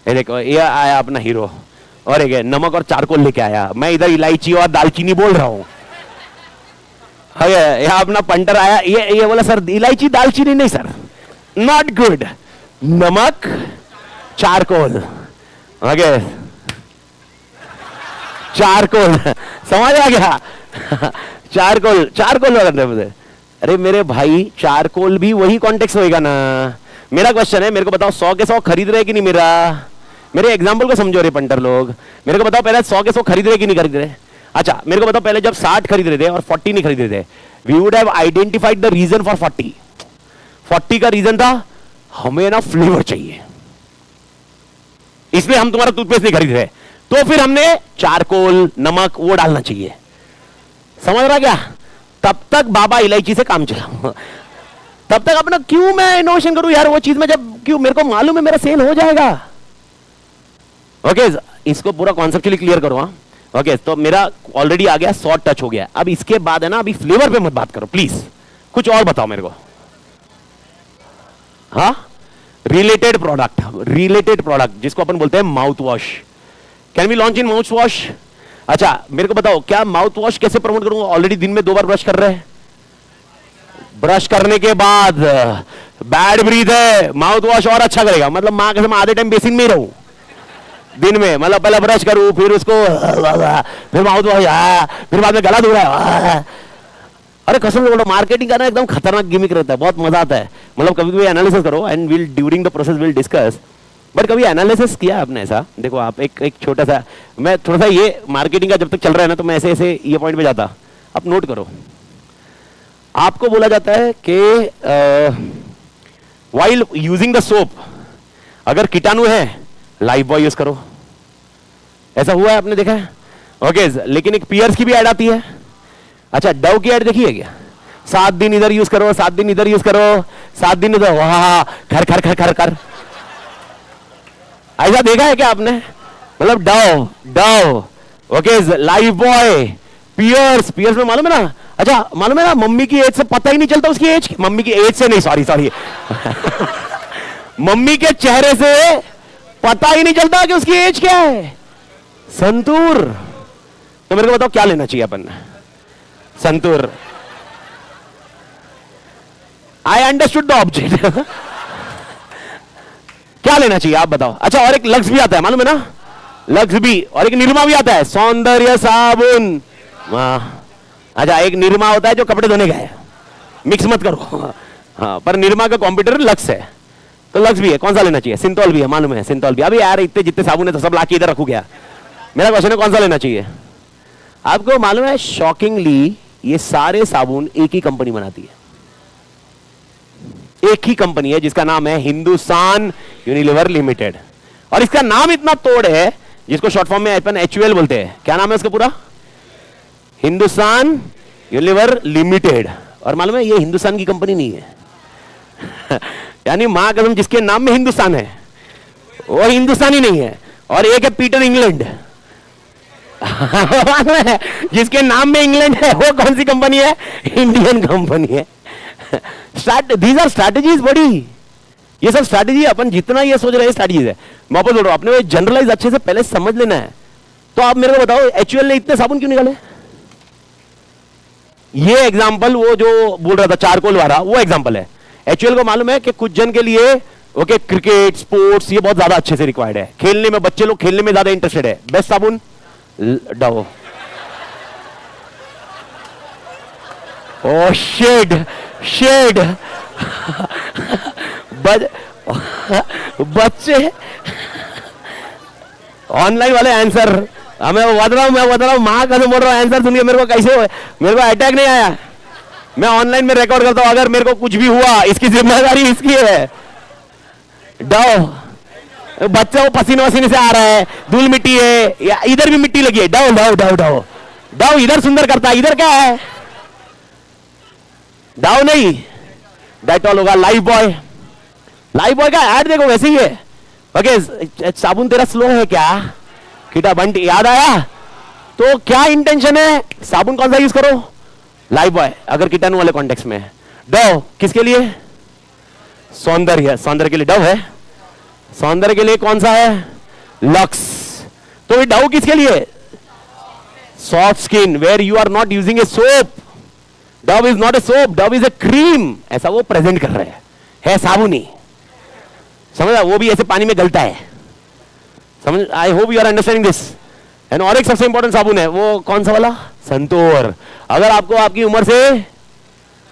ये देखो, ये आया अपना हीरो, और एक नमक और चारकोल लेके आया, मैं इधर इलायची और दालचीनी बोल रहा हूं। यहां अपना पंटर आया, ये बोला सर इलायची दालचीनी नहीं सर, नॉट गुड, नमक चारकोल, ओके, चारकोल समझ आ गया चारकोल, चारकोल करते मुझे। अरे मेरे भाई, चारकोल भी वही कॉन्टेक्स्ट होएगा ना। मेरा क्वेश्चन है, मेरे को बताओ 100 के 100 खरीद रहे कि नहीं? मेरे एग्जाम्पल को समझो रे पंटर लोग। मेरे को बताओ पहले 100 के 100 खरीद रहे कि नहीं खरीद रहे? अच्छा मेरे को बताओ, पहले जब 60 खरीद रहे थे और 40 नहीं खरीद रहे थे, we would have identified the reason for 40। 40 का रीजन था हमें ना फ्लेवर चाहिए, इसलिए हम तुम्हारा टूथपेस्ट नहीं खरीद रहे। तो फिर हमने चारकोल, नमक वो डालना चाहिए। समझ रहा क्या? तब तक बाबा इलायची से काम चला तब तक अपना क्यों मैं इनोवेशन करूं यार? वो चीज में जब क्यों, मेरे को मालूम है मेरा सेल हो जाएगा। ओके, इसको पूरा कॉन्सेप्चुअली क्लियर करो। हाँ, ओके, तो मेरा ऑलरेडी आ गया, 100 टच हो गया। अब इसके बाद है ना, अभी फ्लेवर पे मत बात करो प्लीज, कुछ और बताओ मेरे को। हाँ, रिलेटेड प्रोडक्ट, रिलेटेड प्रोडक्ट जिसको अपन बोलते हैं mouth wash. Can we launch in mouth wash? अच्छा मेरे को बताओ, क्या माउथ वॉश कैसे प्रमोट करूंगा? ऑलरेडी दिन में 2 बार ब्रश कर रहे हैं, ब्रश करने के बाद बैड ब्रीथ है, माउथ वॉश और अच्छा करेगा। मतलब मां के आधे टाइम बेसिन में ही रहूं दिन में, मतलब पहले ब्रश करूं, फिर उसको फिर माउथ वॉश, फिर बाद में गला धो रहा है। अरे कसम से बोलो, मार्केटिंग करना एकदम खतरनाक गिमिक रहता है, बहुत मजा आता है। मतलब कभी कभी एनालिसिस करो and will during the process will discuss. But कभी एनालिसिस किया आपने ऐसा? देखो आप एक छोटा सा, मैं थोड़ा सा ये मार्केटिंग का जब तक चल रहा है ना, तो मैं ऐसे ऐसे ये पॉइंट पे जाता, आप नोट करो। आपको बोला जाता है कि व्हाइल यूजिंग द सोप, अगर कीटाणु है लाइफ बॉय यूज करो। ऐसा हुआ है, आपने देखा है? ओके, लेकिन एक पियर्स की भी ऐड आती है। अच्छा, डव की ऐड देखी है क्या? 7 दिन इधर यूज करो, 7 दिन इधर यूज करो, 7 दिन इधर, वाह खर खर खर खर कर। ऐसा देखा है क्या आपने? मतलब Dove Dove, okay, Lifebuoy, Pears, Pears में मालूम है ना? अच्छा मालूम है ना, मम्मी की एज से पता ही नहीं चलता उसकी एज, मम्मी की एज से नहीं, सॉरी मम्मी के चेहरे से पता ही नहीं चलता कि उसकी एज क्या है। संतूर। तो मेरे को बताओ क्या लेना चाहिए अपन? Santoor. I understood the object क्या लेना चाहिए आप बताओ। अच्छा, और एक लक्स भी आता है, मालूम है ना, लक्स भी, और एक निरमा भी आता है, सौंदर्य साबुन। अच्छा, एक निरमा होता है जो कपड़े धोने का है, मिक्स मत करो। हाँ, पर निरमा का कॉम्पिटिटर लक्स है, तो लक्स भी है। कौन सा लेना चाहिए? सिंथॉल भी है, मालूम है, सिंथॉल भी। अभी यार इतने जितने साबुन है तो सब लाके इधर रखू क्या? मेरा क्वेश्चन है कौन सा लेना चाहिए? आपको मालूम है शॉकिंगली ये सारे साबुन एक ही कंपनी बनाती है, एक ही कंपनी है जिसका नाम है हिंदुस्तान यूनिलीवर लिमिटेड। और इसका नाम इतना तोड़ है जिसको शॉर्ट फॉर्म में अपन HUL बोलते हैं। क्या नाम है उसका पूरा? Hindustan Unilever limited. और मालूम है ये हिंदुस्तान की कंपनी नहीं है। यानी मां कसम जिसके नाम में हिंदुस्तान है वो हिंदुस्तानी नहीं है। और एक है पीटर इंग्लैंड, जिसके नाम में इंग्लैंड है, वो कौन सी कंपनी है? इंडियन कंपनी है। दीज आर स्ट्रैटेजीज बड़ी, ये सब स्ट्रैटेजी अपन जितना ये सोच रहे हैं स्ट्रैटेजीज है। मैं वापस बोल रहा हूं, अपने जनरलाइज अच्छे से पहले समझ लेना है। तो आप मेरे को बताओ HUL ने इतने साबुन क्यों निकाले? ये एग्जांपल वो जो बोल रहा था चारकोल वाला, वो एग्जांपल है। HUL को मालूम है कि कुछ जन के लिए ओके क्रिकेट स्पोर्ट्स ये बहुत ज्यादा अच्छे से रिक्वायर्ड है, खेलने में बच्चे लोग खेलने में ज्यादा इंटरेस्टेड है। बेस्ट साबुन डव। ओ शेड शेड बच्चे ऑनलाइन वाले आंसर मैं बता रहा हूं मां का बोल रहा हूं आंसर सुनिए। मेरे को कैसे मेरे को अटैक नहीं आया, मैं ऑनलाइन में रिकॉर्ड करता हूं। अगर मेरे को कुछ भी हुआ इसकी जिम्मेदारी इसकी है। डव, बच्चा वो पसीने वसीने से आ रहा है, धूल मिट्टी है, या इधर भी मिट्टी लगी है, Dove Dove Dove Dove Dove इधर सुंदर करता है, इधर क्या है? डव नहीं, डेटॉल होगा। लाइफ बॉय, लाइफ बॉय का ऐड देखो वैसे ही है। ओके, साबुन तेरा स्लो है क्या? कीटा बंटी याद आया? तो क्या इंटेंशन है? साबुन कौन सा यूज करो? लाइफ बॉय, अगर कीटाणु वाले कॉन्टेक्स्ट में। डव किसके लिए? सौंदर्य, सौंदर्य के लिए डव है। सौंदर्य के लिए कौन सा है? लक्स। तो ये डव किसके लिए? Soft skin, where you are not using a soap. Dove is not a soap, Dove is a cream, ऐसा वो प्रेजेंट कर रहे हैं, है साबुन ही। समझा? वो भी ऐसे पानी में गलता है, समझ? I hope you are understanding this. And और एक सबसे इंपॉर्टेंट साबुन है, वो कौन सा वाला? संतूर। अगर आपको आपकी उम्र से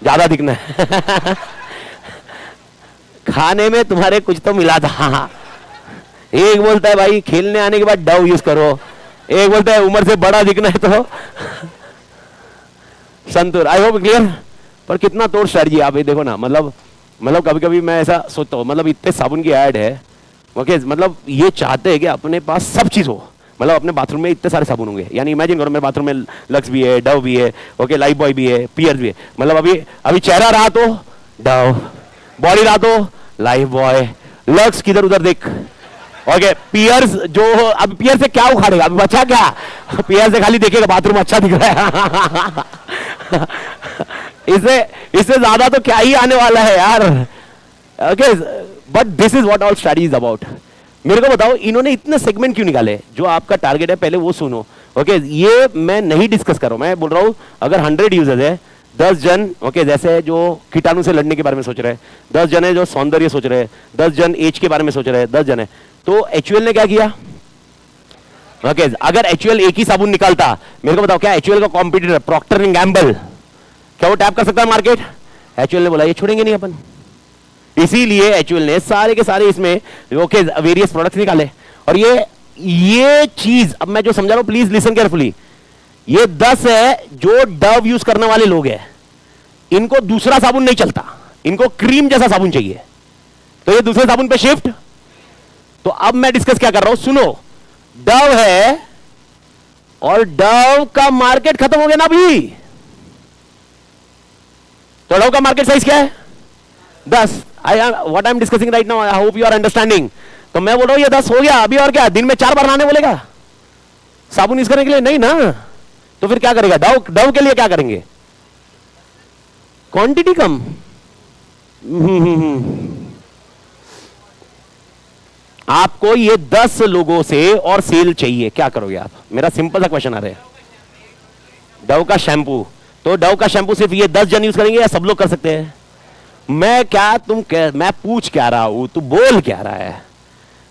ज्यादा दिखना है खाने में तुम्हारे कुछ तो मिला था। एक बोलता है भाई खेलने आने के बाद डव यूज करो, एक बोलता है उम्र से बड़ा दिखना है तो संतूर। I hope clear. पर कितना तोड़ स्ट्रेटजी आप ये देखो ना, मतलब कभी कभी मैं ऐसा सोचता हूँ, मतलब इतने साबुन की ऐड है, ओके, मतलब ये चाहते हैं कि अपने पास सब चीज हो। मतलब अपने बाथरूम में इतने सारे साबुन होंगे, यानी इमेजिन करो मेरे बाथरूम में लक्स भी है, डव भी है, ओके, लाइफ बॉय भी है, पियर्स भी है। मतलब अभी चेहरा रहा तो डव, बॉडी रहा तो लाइफ बॉय, लक्स किधर उधर देख, ओके, पियर्स जो अब पियर से क्या उखाड़ेगा? अभी बचा क्या? पियर से खाली देखेगा बाथरूम अच्छा दिख रहा है। इससे ज्यादा तो क्या ही आने वाला है यार। Okay, but this is what all study is about. मेरे को बताओ इन्होंने इतने सेगमेंट क्यों निकाले? जो आपका टारगेट है पहले वो सुनो। ओके, ये मैं नहीं डिस्कस कर रहा हूं, मैं बोल रहा हूं अगर 100 यूजर्स है, 10 जन ओके जैसे जो कीटाणु से लड़ने के बारे में सोच रहे हैं, 10 जन है जो सौंदर्य सोच रहे हैं, 10 जन एज के बारे में सोच रहे हैं, 10 जन है। तो HUL ने क्या किया? ओके, अगर HUL एक ही साबुन निकालता, मेरे को बताओ क्या HUL का कॉम्पिटिटर प्रॉक्टर एंड गैम्बल क्या वो टैप कर सकता है मार्केट? HUL ने बोला ये छोड़ेंगे नहीं अपन। इसीलिए HUL ने सारे के सारे इसमें ओके वेरियस प्रोडक्ट्स निकाले। और ये चीज अब मैं जो समझा रहा हूं, प्लीज लिसन केयरफुली। ये 10 है जो डव यूज करने वाले लोग हैं, इनको दूसरा साबुन नहीं चलता, इनको क्रीम जैसा साबुन चाहिए, तो ये दूसरे साबुन पे शिफ्ट। तो अब मैं डिस्कस क्या कर रहा हूं, सुनो। डव है और डव का मार्केट खत्म हो गया ना अभी, तो डव का मार्केट साइज क्या है? 10। What I am discussing right now, I hope you are understanding. तो मैं बोल रहा हूं ये 10 हो गया अभी, और क्या दिन में 4 बार नहाने बोलेगा साबुन यूज करने के लिए? नहीं ना। तो फिर क्या करेगा? डव के लिए क्या करेंगे? क्वांटिटी कम। आपको ये 10 लोगों से और सेल चाहिए, क्या करोगे आप? मेरा सिंपल सा क्वेश्चन आ रहा है। डव का शैंपू, तो डव का शैंपू सिर्फ ये 10 जन यूज करेंगे या सब लोग कर सकते हैं? मैं पूछ क्या रहा हूं, तू बोल क्या रहा है?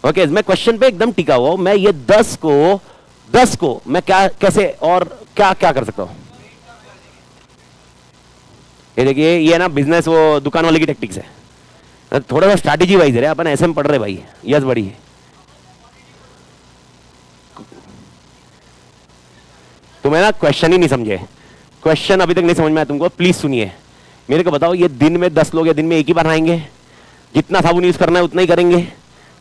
ओके मैं क्वेश्चन पे एकदम टिका हुआ हूं। मैं ये 10 को मैं क्या कैसे और क्या क्या कर सकता हूं? ये देखिए, ये ना बिजनेस वो दुकान वाले की टेक्टिक्स है, थोड़ा सा स्ट्रैटेजी वाइज है। अपन ऐसे में पढ़ रहे भाई, यस बड़ी तुम्हें ना क्वेश्चन ही नहीं समझे, क्वेश्चन अभी तक नहीं समझ में आया तुमको। प्लीज सुनिए मेरे को, बताओ ये दिन में 10 लोग या दिन में एक ही बार नहाएंगे? जितना साबुन यूज करना है उतना ही करेंगे।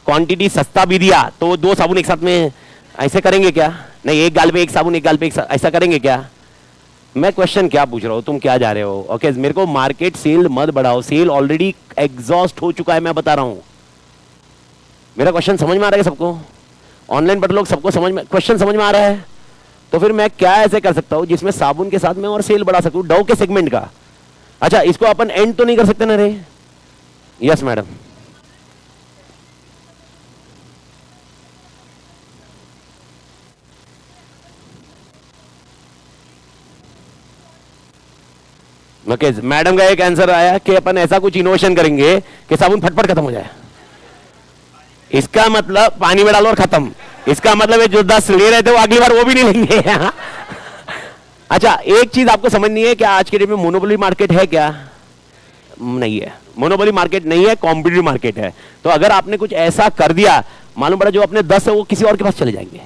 क्वांटिटी सस्ता भी दिया तो 2 साबुन एक साथ में ऐसे करेंगे क्या? नहीं, एक गाल पे एक साबुन, एक गाल पे एक ऐसा करेंगे क्या? मैं क्वेश्चन क्या पूछ रहा हूं, तुम क्या जा रहे हो? ओके मेरे को मार्केट सेल मत बढ़ाओ, सेल ऑलरेडी एग्जॉस्ट हो चुका है, मैं बता रहा हूं। मेरा क्वेश्चन समझ में आ रहा है सबको? ऑनलाइन पर लोग सबको समझ में क्वेश्चन समझ में आ रहा है? तो फिर मैं क्या ऐसे कर सकता हूं जिसमें साबुन के साथ में और सेल बढ़ा सकूं डव के सेगमेंट का? अच्छा इसको अपन एंड तो नहीं कर सकते ना रे? Yes madam. ओके मैडम का एक आंसर आया कि अपन ऐसा कुछ इनोवेशन करेंगे कि साबुन फटफट खत्म हो जाए। इसका मतलब पानी में डालो और खत्म। इसका मतलब है जो 10 ले रहे थे वो अगली बार वो भी नहीं लेंगे। अच्छा एक चीज आपको समझनी है कि आज के डेट में मोनोपोली मार्केट है क्या? नहीं है, मोनोपोली मार्केट नहीं है, कॉम्पिटिटिव मार्केट है। तो अगर आपने कुछ ऐसा कर दिया, मालूम पड़ा जो अपने 10 है वो किसी और के पास चले जाएंगे,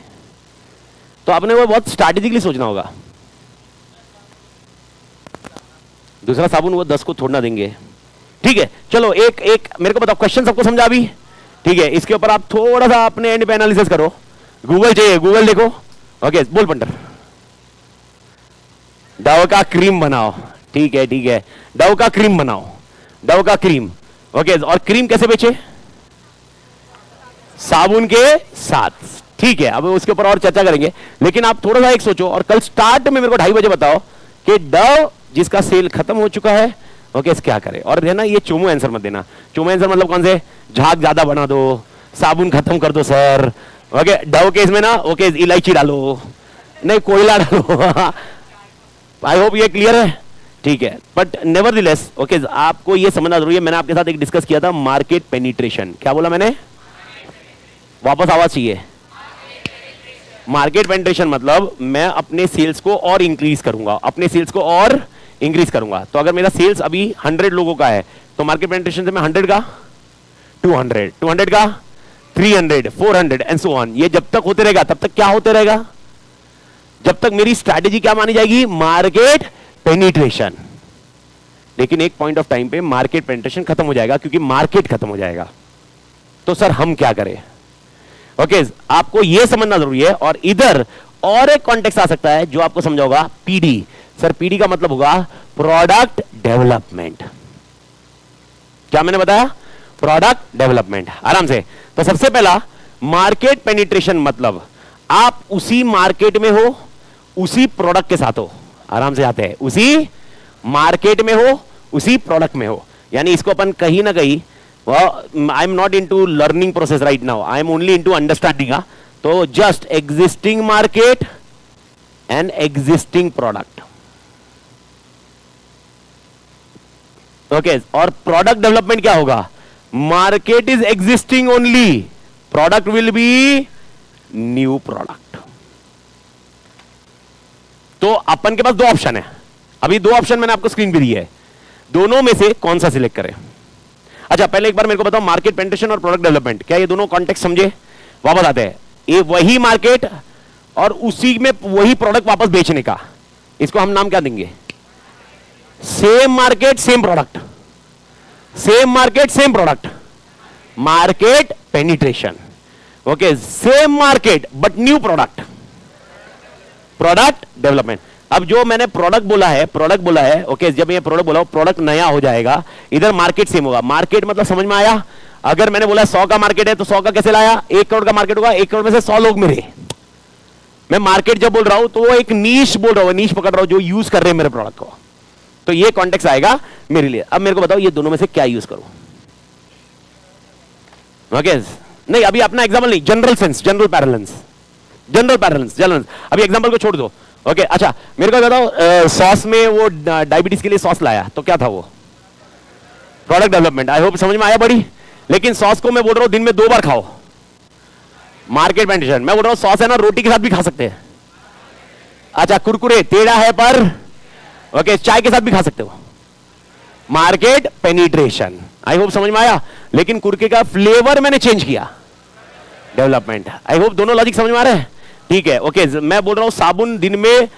तो आपने वो बहुत स्ट्रैटेजिकली सोचना होगा। दूसरा साबुन वो 10 को छोड़ना देंगे। ठीक है चलो एक एक मेरे को बताओ, क्वेश्चन सबको समझा अभी? ठीक है इसके ऊपर आप थोड़ा सा अपने एंड पे एनालिसिस करो। गूगल चाहिए, गूगल देखो। ओके बोल पंटर। डव का क्रीम बनाओ। ठीक है डव का क्रीम बनाओ, डव का क्रीम। ओके और क्रीम कैसे बेचे? साबुन के साथ। ठीक है अब उसके ऊपर और चर्चा करेंगे, लेकिन आप थोड़ा सा एक सोचो और कल स्टार्ट में मेरे को 2:30 बजे बताओ कि डव जिसका सेल खत्म हो चुका है ओके क्या करे। और है ना ये चोमू आंसर मत देना। चोमू आंसर मतलब कौन से? झाग ज्यादा बना दो, साबुन खत्म कर दो सर। ओके डव के इसमें ना ओके इलायची डालो, नहीं कोयला डालो। आई होप ये क्लियर है। ठीक है बट नेवरदलेस ओके आपको ये समझना जरूरी है। मैंने आपके साथ एक डिस्कस किया था मार्केट पेनिट्रेशन। क्या बोला मैंने? वापस आवाज चाहिए। मार्केट पेनिट्रेशन मतलब मैं अपने सेल्स को और इंक्रीज करूंगा, अपने सेल्स को और इंक्रीज करूंगा। तो अगर मेरा सेल्स अभी 100 लोगों का है तो मार्केट पेनिट्रेशन से मैं 100 का 200, 200 का 300, 400 एंड सो ऑन। ये जब तक होते रहेगा तब तक क्या होते रहेगा? जब तक मेरी स्ट्रैटेजी क्या मानी जाएगी? Market penetration. लेकिन एक पॉइंट ऑफ टाइम पे मार्केट पेनिट्रेशन खत्म हो जाएगा, क्योंकि मार्केट खत्म हो जाएगा। तो सर हम क्या करें? ओके आपको यह समझना जरूरी है। और इधर और एक कॉन्टेक्स्ट आ सकता है जो आपको समझाओगा, पीडी। सर पीडी का मतलब होगा प्रोडक्ट डेवलपमेंट। क्या मैंने बताया? Product development. आराम से। तो सबसे पहला मार्केट पेनिट्रेशन मतलब आप उसी मार्केट में हो, उसी प्रोडक्ट के साथ हो। आराम से आते हैं, उसी मार्केट में हो, उसी प्रोडक्ट में हो। यानी इसको अपन कहीं ना कहीं, I am not into learning process right now, I am only into understanding. तो just existing market and existing product. Okay और प्रोडक्ट डेवलपमेंट क्या होगा? Market is existing only, product will be new product. तो अपन के पास 2 ऑप्शन है। अभी 2 ऑप्शन मैंने आपको स्क्रीन पे दी है, दोनों में से कौन सा सिलेक्ट करें? अच्छा पहले एक बार मेरे को बताओ, मार्केट पेनिट्रेशन और प्रोडक्ट डेवलपमेंट, क्या ये दोनों कॉन्टेक्स्ट समझे? वापस आते हैं, ये वही मार्केट और उसी में वही प्रोडक्ट वापस बेचने का, इसको हम नाम क्या देंगे? Same market same product, same market same product, market penetration. Okay same market but new product, product development. अब जो मैंने प्रोडक्ट बोला है ओके जब ये प्रोडक्ट बोला, प्रोडक्ट नया हो जाएगा, इधर मार्केट सेम होगा। मार्केट मतलब समझ में आया? अगर मैंने बोला 100 का मार्केट है तो 100 का कैसे लाया? 1 करोड़ का मार्केट होगा, 1 करोड़ में से 100 लोग मेरे। मैं मार्केट जब बोल रहा हूं तो वो एक नीश बोल रहा हूं, नीश पकड़ रहा हूं जो यूज कर रहे हैं मेरे प्रोडक्ट को। तो ये कॉन्टेक्स्ट आएगा मेरे लिए। अब मेरे को बताओ ये दोनों में से क्या यूज करूं? ओके नहीं अभी अपना एग्जांपल नहीं, general sense, general parallels, general parallels, general. अभी एग्जांपल को छोड़ दो। ओके अच्छा मेरे को बताओ, सॉस में वो डायबिटीज के लिए सॉस लाया तो क्या था वो? Product development. आई होप समझ में आया बड़ी। लेकिन सॉस को मैं बोल रहा हूं दिन में 2 बार खाओ, मार्केट पेनिट्रेशन। मैं बोल रहा हूं सॉस है ना, रोटी के साथ भी खा सकते हैं। अच्छा, कुरकुरे टेढ़ा है पर ओके, चाय के साथ भी खा सकते हो। मार्केट पेनिट्रेशन, आई होप समझ में आया। लेकिन कुरकुरे का फ्लेवर मैंने चेंज किया, डेवलपमेंट। आई होप दोनों लॉजिक समझ में आ रहे हैं, ठीक है। ओके, मैं बोल रहा हूं साबुन दिन में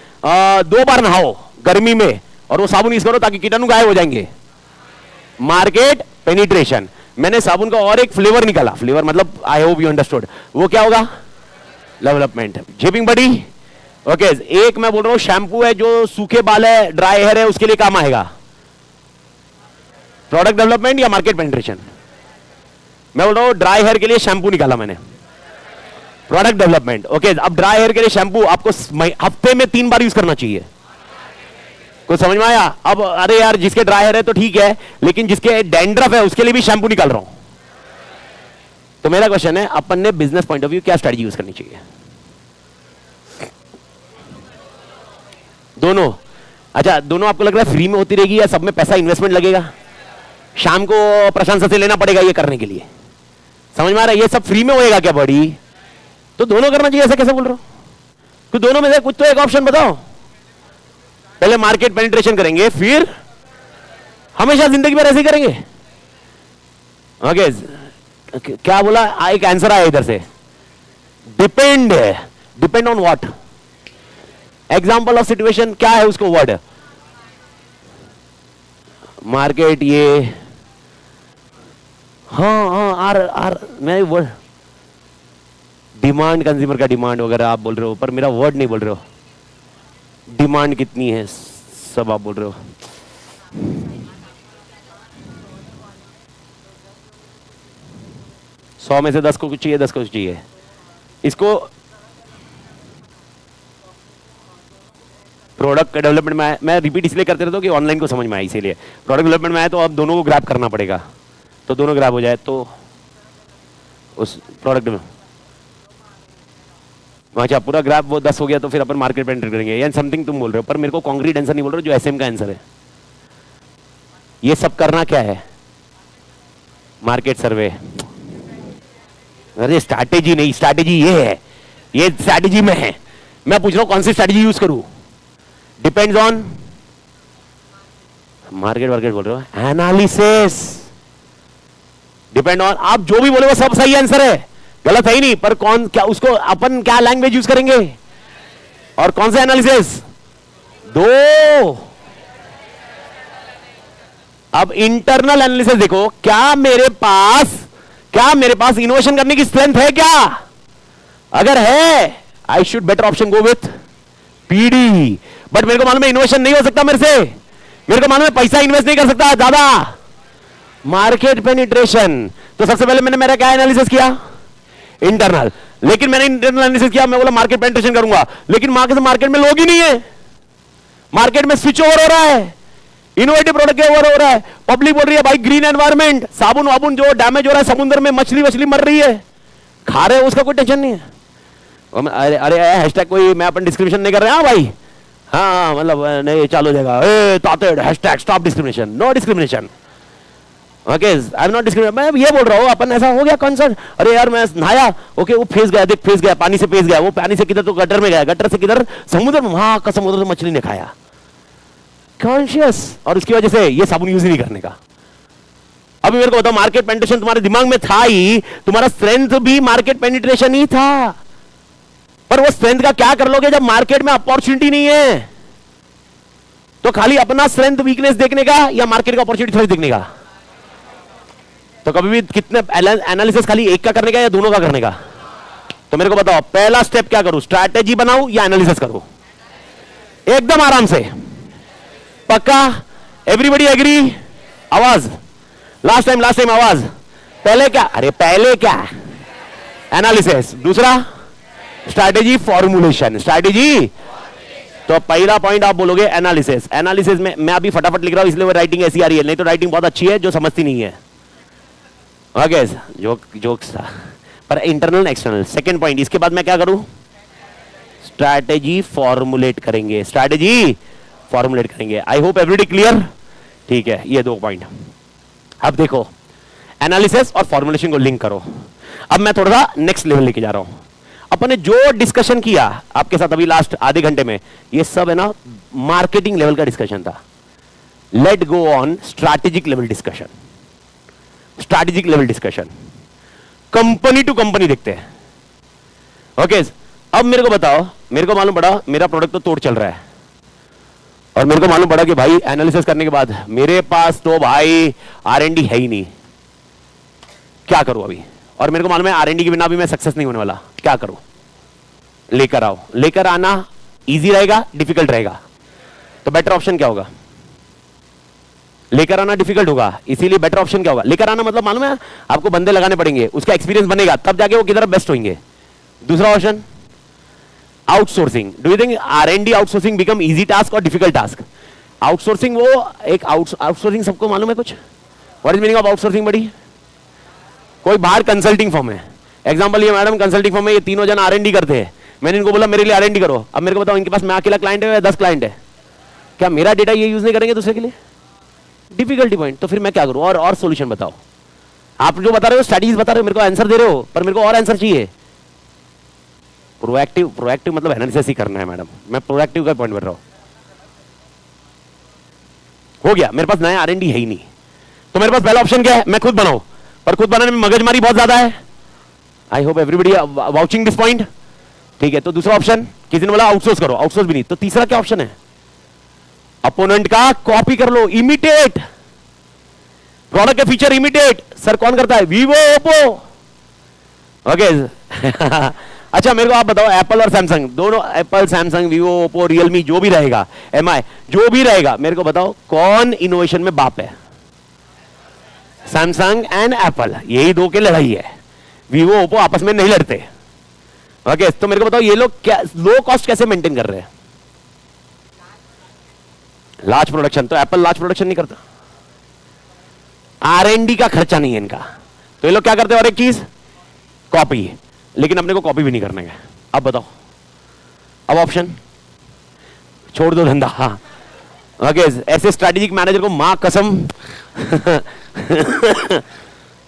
2 बार नहाओ गर्मी में, और वो साबुन यूज करो ताकि कीटाणु गायब हो जाएंगे। Market penetration. मैंने साबुन का और एक फ्लेवर निकाला, फ्लेवर मतलब आई होप यू अंडरस्टूड, वो क्या होगा? डेवलपमेंट। जेपिंग बड़ी। ओके, एक मैं बोल रहा हूं शैम्पू है जो सूखे बाल है, ड्राई हेयर है, उसके लिए काम आएगा। प्रोडक्ट डेवलपमेंट या मार्केट पेनिट्रेशन? मैं बोल रहा हूं ड्राई हेयर के लिए शैम्पू निकाला मैंने, प्रोडक्ट डेवलपमेंट। ओके, अब ड्राई हेयर के लिए शैम्पू आपको हफ्ते में 3 बार यूज करना चाहिए। कुछ समझ में आया? अब अरे यार जिसके ड्राई हेयर है तो ठीक है, लेकिन जिसके डैंड्रफ है उसके लिए भी शैम्पू निकाल रहा हूं। तो मेरा क्वेश्चन है, अपन ने बिजनेस पॉइंट ऑफ व्यू क्या स्ट्रेटजी यूज करनी चाहिए? दोनों। अच्छा, दोनों आपको लग रहा है फ्री में होती रहेगी या सब में पैसा इन्वेस्टमेंट लगेगा? शाम को प्रशंसा से लेना पड़ेगा ये करने के लिए? समझ में आ रहा है? ये सब फ्री में होएगा क्या बड़ी? तो दोनों करना चाहिए, ऐसा कैसे बोल रहे हो? तो दोनों में से कुछ तो एक ऑप्शन बताओ। पहले मार्केट पेनिट्रेशन करेंगे, फिर हमेशा जिंदगी भर ऐसे ही करेंगे। ओके, क्या बोला? एक आंसर आया इधर से, depend. Depend on what? Example of situation क्या है उसको वर्ड? मार्केट ये, हाँ आर मैं वर्ड डिमांड, कंज्यूमर का डिमांड वगैरह आप बोल रहे हो, पर मेरा वर्ड नहीं बोल रहे हो। डिमांड कितनी है सब आप बोल रहे हो। 100 में से 10 को कुछ चाहिए, 10 को कुछ चाहिए। इसको प्रोडक्ट डेवलपमेंट में मैं रिपीट इसलिए करते रहता हूँ कि ऑनलाइन को समझ में आए, इसीलिए प्रोडक्ट डेवलपमेंट में आए तो अब दोनों को ग्रैब करना पड़ेगा। तो दोनों ग्रैब हो जाए तो उस प्रोडक्ट में अच्छा पूरा ग्राफ वो 10 हो गया, तो फिर अपन मार्केट पे एंटर करेंगे या समथिंग तुम बोल रहे हो, पर मेरे को कॉन्क्रीट आंसर नहीं बोल रहे हो जो एसएम का आंसर है। ये सब करना क्या है? मार्केट सर्वे। अरे स्ट्रैटेजी नहीं, स्ट्रैटेजी ये है, ये स्ट्रैटेजी में है। मैं पूछ रहा हूं कौन सी स्ट्रैटेजी यूज करूं? डिपेंड्स ऑन मार्केट बोल रहे हो, एनालिसिस। डिपेंड ऑन, आप जो भी बोले वो सब सही आंसर है, गलत है ही नहीं, पर कौन क्या उसको अपन क्या लैंग्वेज यूज करेंगे और कौन सा एनालिसिस? दो। अब इंटरनल एनालिसिस देखो, क्या मेरे पास इनोवेशन करने की स्ट्रेंथ है क्या? अगर है, I should better option go with PD. But मेरे को मालूम है इनोवेशन नहीं हो सकता मेरे से, मेरे को मालूम है पैसा इन्वेस्ट नहीं कर सकता ज्यादा। मार्केट पेनिट्रेशन, तो सबसे पहले मैंने मेरा क्या एनालिसिस किया? इंटरनल। लेकिन मैंने इंटरनल एनालिसिस किया, मैं बोला मार्केट पेनिट्रेशन करूंगा, लेकिन मार्केट में लोग ही नहीं है, मार्केट में स्विच ओवर हो रहा है, इनोवेटिव प्रोडक्ट के ओवर हो रहा है, पब्लिक बोल रही है भाई ग्रीन एनवायरमेंट, साबुन वाबुन जो डैमेज हो रहा है समुद्र में, मछली मर रही है, खा रहे हो उसका कोई टेंशन नहीं है। अरे अरे हैशटैग कोई मैं अपन डिस्क्रिमिनेशन नहीं कर रहे हैं भाई, हाँ मतलब नहीं चालू हो जाएगा Tated hashtag stop discrimination, no discrimination. Okay, I am not discriminate. मैं ये बोल रहा हूँ अपन ऐसा हो गया कंसर्न, अरे यार मैं नहाया, ओके वो फेस गया, देख फेस गया, पानी से फेस गया, वो पानी से किधर तो गटर में गया, गटर से किधर समुद्र में, वहां का समुद्र से मछली ने खाया, कॉन्शियस, और उसकी वजह से ये साबुन यूज नहीं करने का। अभी मेरे को बताओ, मार्केट पेनिट्रेशन तुम्हारे दिमाग में था ही, तुम्हारा स्ट्रेंथ भी मार्केट पेनिट्रेशन ही था, पर वो स्ट्रेंथ का क्या कर लोगे जब मार्केट में अपॉर्चुनिटी नहीं है? तो खाली अपना स्ट्रेंथ वीकनेस देखने का या मार्केट का अपॉर्चुनिटी थोड़ी देखने का? तो कभी भी कितने एनालिसिस खाली एक का करने का या दोनों का करने का? तो मेरे को बताओ पहला स्टेप क्या करूं, स्ट्रैटेजी बनाऊं या एनालिसिस करूं? एकदम आराम से, पक्का? Everybody agree? आवाज लास्ट टाइम आवाज। पहले क्या? अरे पहले क्या? एनालिसिस। दूसरा स्ट्रैटेजी फॉर्मुलेशन। स्ट्रैटेजी, तो पहला पॉइंट आप बोलोगे एनालिसिस। एनालिसिस में मैं अभी फटाफट लिख रहा हूं इसलिए वो राइटिंग ऐसी आ रही है, नहीं तो राइटिंग बहुत अच्छी है जो समझती नहीं है। ओके, जोक्स था, पर इंटरनल एक्सटर्नल। सेकंड पॉइंट, इसके बाद मैं क्या करूं? स्ट्रैटेजी फॉर्मुलेट करेंगे, स्ट्रैटेजी फॉर्मुलेट करेंगे। आई होप एवरीबॉडी क्लियर? ठीक है, ये 2 पॉइंट। अब देखो, एनालिसिस और फॉर्मुलेशन को लिंक करो। अब मैं थोड़ा सा नेक्स्ट लेवल लेके जा रहा हूं। अपन ने जो डिस्कशन किया आपके साथ अभी लास्ट आधे घंटे में, ये सब है ना मार्केटिंग लेवल का डिस्कशन था। Let go on strategic level discussion. Strategic level discussion company to company देखते हैं। ओके अब मेरे को बताओ, मेरे को मालूम पड़ा मेरा प्रोडक्ट तो तोड़ चल रहा है, और मेरे को मालूम पड़ा कि भाई एनालिसिस करने के बाद मेरे पास तो भाई R&D है ही नहीं, क्या करूं अभी? और मेरे को मालूम है R&D के बिना भी मैं सक्सेस नहीं होने वाला, क्या करूं? लेकर आओ। लेकर आना इजी रहेगा, डिफिकल्ट रहेगा? तो बेटर ऑप्शन क्या होगा? लेकर आना डिफिकल्ट होगा, इसीलिए बेटर ऑप्शन क्या होगा? लेकर आना मतलब मालूम है आपको बंदे लगाने पड़ेंगे, उसका एक्सपीरियंस बनेगा, तब जाके वो किधर बेस्ट होंगे। दूसरा option outsourcing. Do you think R&D outsourcing become easy task और डिफिकल्ट टास्क? आउटसोर्सिंग वो एक आउटसोर्सिंग सबको मालूम है कुछ? What is meaning of outsourcing बड़ी? कोई बाहर कंसल्टिंग फर्म है, एग्जांपल ये मैडम कंसल्टिंग फर्म में ये तीनों जन R&D करते हैं, मैंने इनको बोला मेरे लिए R&D करो। अब मेरे को बताओ इनके पास मैं अकेला क्लाइंट है या 10 क्लाइंट है? क्या मेरा डेटा ये यूज नहीं करेंगे दूसरे के लिए? Difficulty point. तो फिर मैं क्या करूं? और सॉल्यूशन बताओ। आप जो बता रहे हो स्टडीज बता रहे हो, मेरे को आंसर दे रहे हो, पर मेरे को और आंसर चाहिए। प्रोएक्टिव, प्रोएक्टिव मतलब एनालिसिस ही करना है मैडम, मैं प्रोएक्टिव का पॉइंट कर रहा हूं। हो गया, मेरे पास नया R&D है ही नहीं, तो मेरे पास पहला ऑप्शन क्या है? मैं खुद बनाऊं, पर खुद बनाने में मगजमारी बहुत ज्यादा है। I hope everybody watching this point, ठीक है? तो दूसरा ऑप्शन, किसी ने बोला आउटसोर्स करो, आउटसोर्स भी नहीं, तो तीसरा क्या ऑप्शन है? अपोनेंट का कॉपी कर लो, इमिटेट, प्रोडक्ट के फीचर इमिटेट। सर कौन करता है? Vivo, Oppo. ओके अच्छा मेरे को आप बताओ, एप्पल और सैमसंग दोनों, Apple, Samsung, Vivo, Oppo, Realme, जो भी रहेगा, MI, जो भी रहेगा, मेरे को बताओ कौन इनोवेशन में बाप है? सैमसंग एंड एप्पल, यही दो की लड़ाई है। वीवो, ओप्पो आपस में नहीं लड़ते। ओके तो मेरे को बताओ ये लोग क्या लो कॉस्ट कैसे मेंटेन कर रहे हैं? Large production. तो एप्पल लार्ज प्रोडक्शन नहीं करता, R&D का खर्चा नहीं है इनका, तो ये लोग क्या करते हैं? और एक चीज कॉपी, लेकिन अपने को कॉपी भी नहीं करने का। अब बताओ, अब ऑप्शन छोड़ दो धंधा। हाँ ओके ऐसे स्ट्रैटेजिक मैनेजर को मां कसम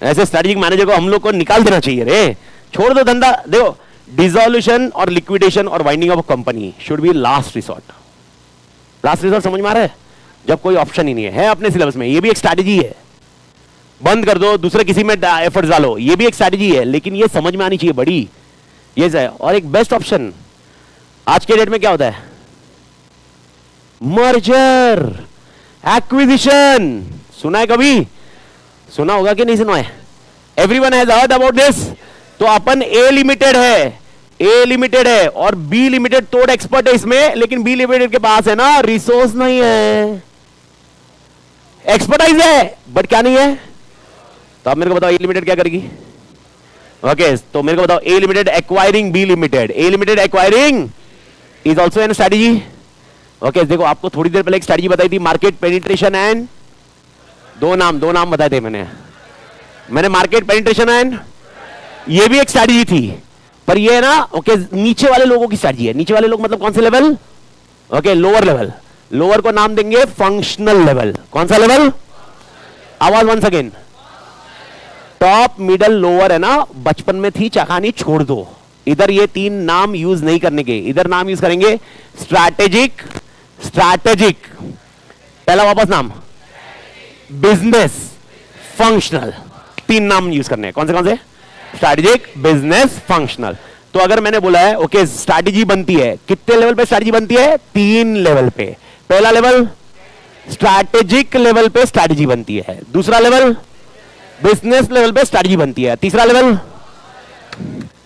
ऐसे स्ट्रैटेजिक मैनेजर को हम लोग को निकाल देना चाहिए रे, छोड़ दो धंधा। देखो डिसोल्यूशन और लिक्विडेशन और winding of company should be last resort. Last resort समझ में आ रहा है? जब कोई ऑप्शन ही नहीं है अपने सिलेबस में, ये भी एक स्ट्रैटेजी है। बंद कर दो, दूसरे किसी में एफर्ट डालो, ये भी एक स्ट्रैटेजी है, लेकिन ये समझ में आनी चाहिए बड़ी, ये है। और एक बेस्ट ऑप्शन आज के डेट में क्या होता है? Merger, acquisition. सुना है कभी? सुना होगा कि नहीं सुना है? Everyone has heard about this. तो अपन ए लिमिटेड है और बी लिमिटेड तोड़ एक्सपर्ट है इसमें, लेकिन बी लिमिटेड के पास है ना रिसोर्स नहीं है, एक्सपर्टाइज है बट क्या नहीं है। तो आप मेरे को बताओ ए लिमिटेड क्या करेगी? ओके तो मेरे को बताओ, A limited acquiring B limited, A limited acquiring is also an strategy. Okay देखो आपको थोड़ी देर पहले एक स्ट्रैटेजी बताई थी, मार्केट पेनिट्रेशन एंड दो नाम बताए थे मैंने मार्केट पेनिट्रेशन एंड, ये भी एक स्ट्रैटेजी थी, पर ये ना ओके नीचे वाले लोगों की स्ट्रैटेजी है। नीचे वाले लोग मतलब कौन से level? Okay lower level. Lower को नाम देंगे फंक्शनल लेवल। कौन सा लेवल? आवाज once again. Top, middle, lower है ना, बचपन में थी कहानी, छोड़ दो। इधर ये तीन नाम यूज नहीं करने के, इधर नाम यूज करेंगे स्ट्रैटेजिक, पहला वापस नाम बिजनेस, फंक्शनल, तीन नाम यूज करने हैं। कौन से? Strategic, business, functional. तो अगर मैंने बोला है ओके स्ट्रैटेजी बनती है, कितने लेवल पे स्ट्रैटेजी बनती है? 3 लेवल पे। पहला लेवल स्ट्रैटेजिक लेवल पे स्ट्रैटेजी बनती है, दूसरा लेवल बिजनेस लेवल पे स्ट्रैटेजी बनती है, तीसरा लेवल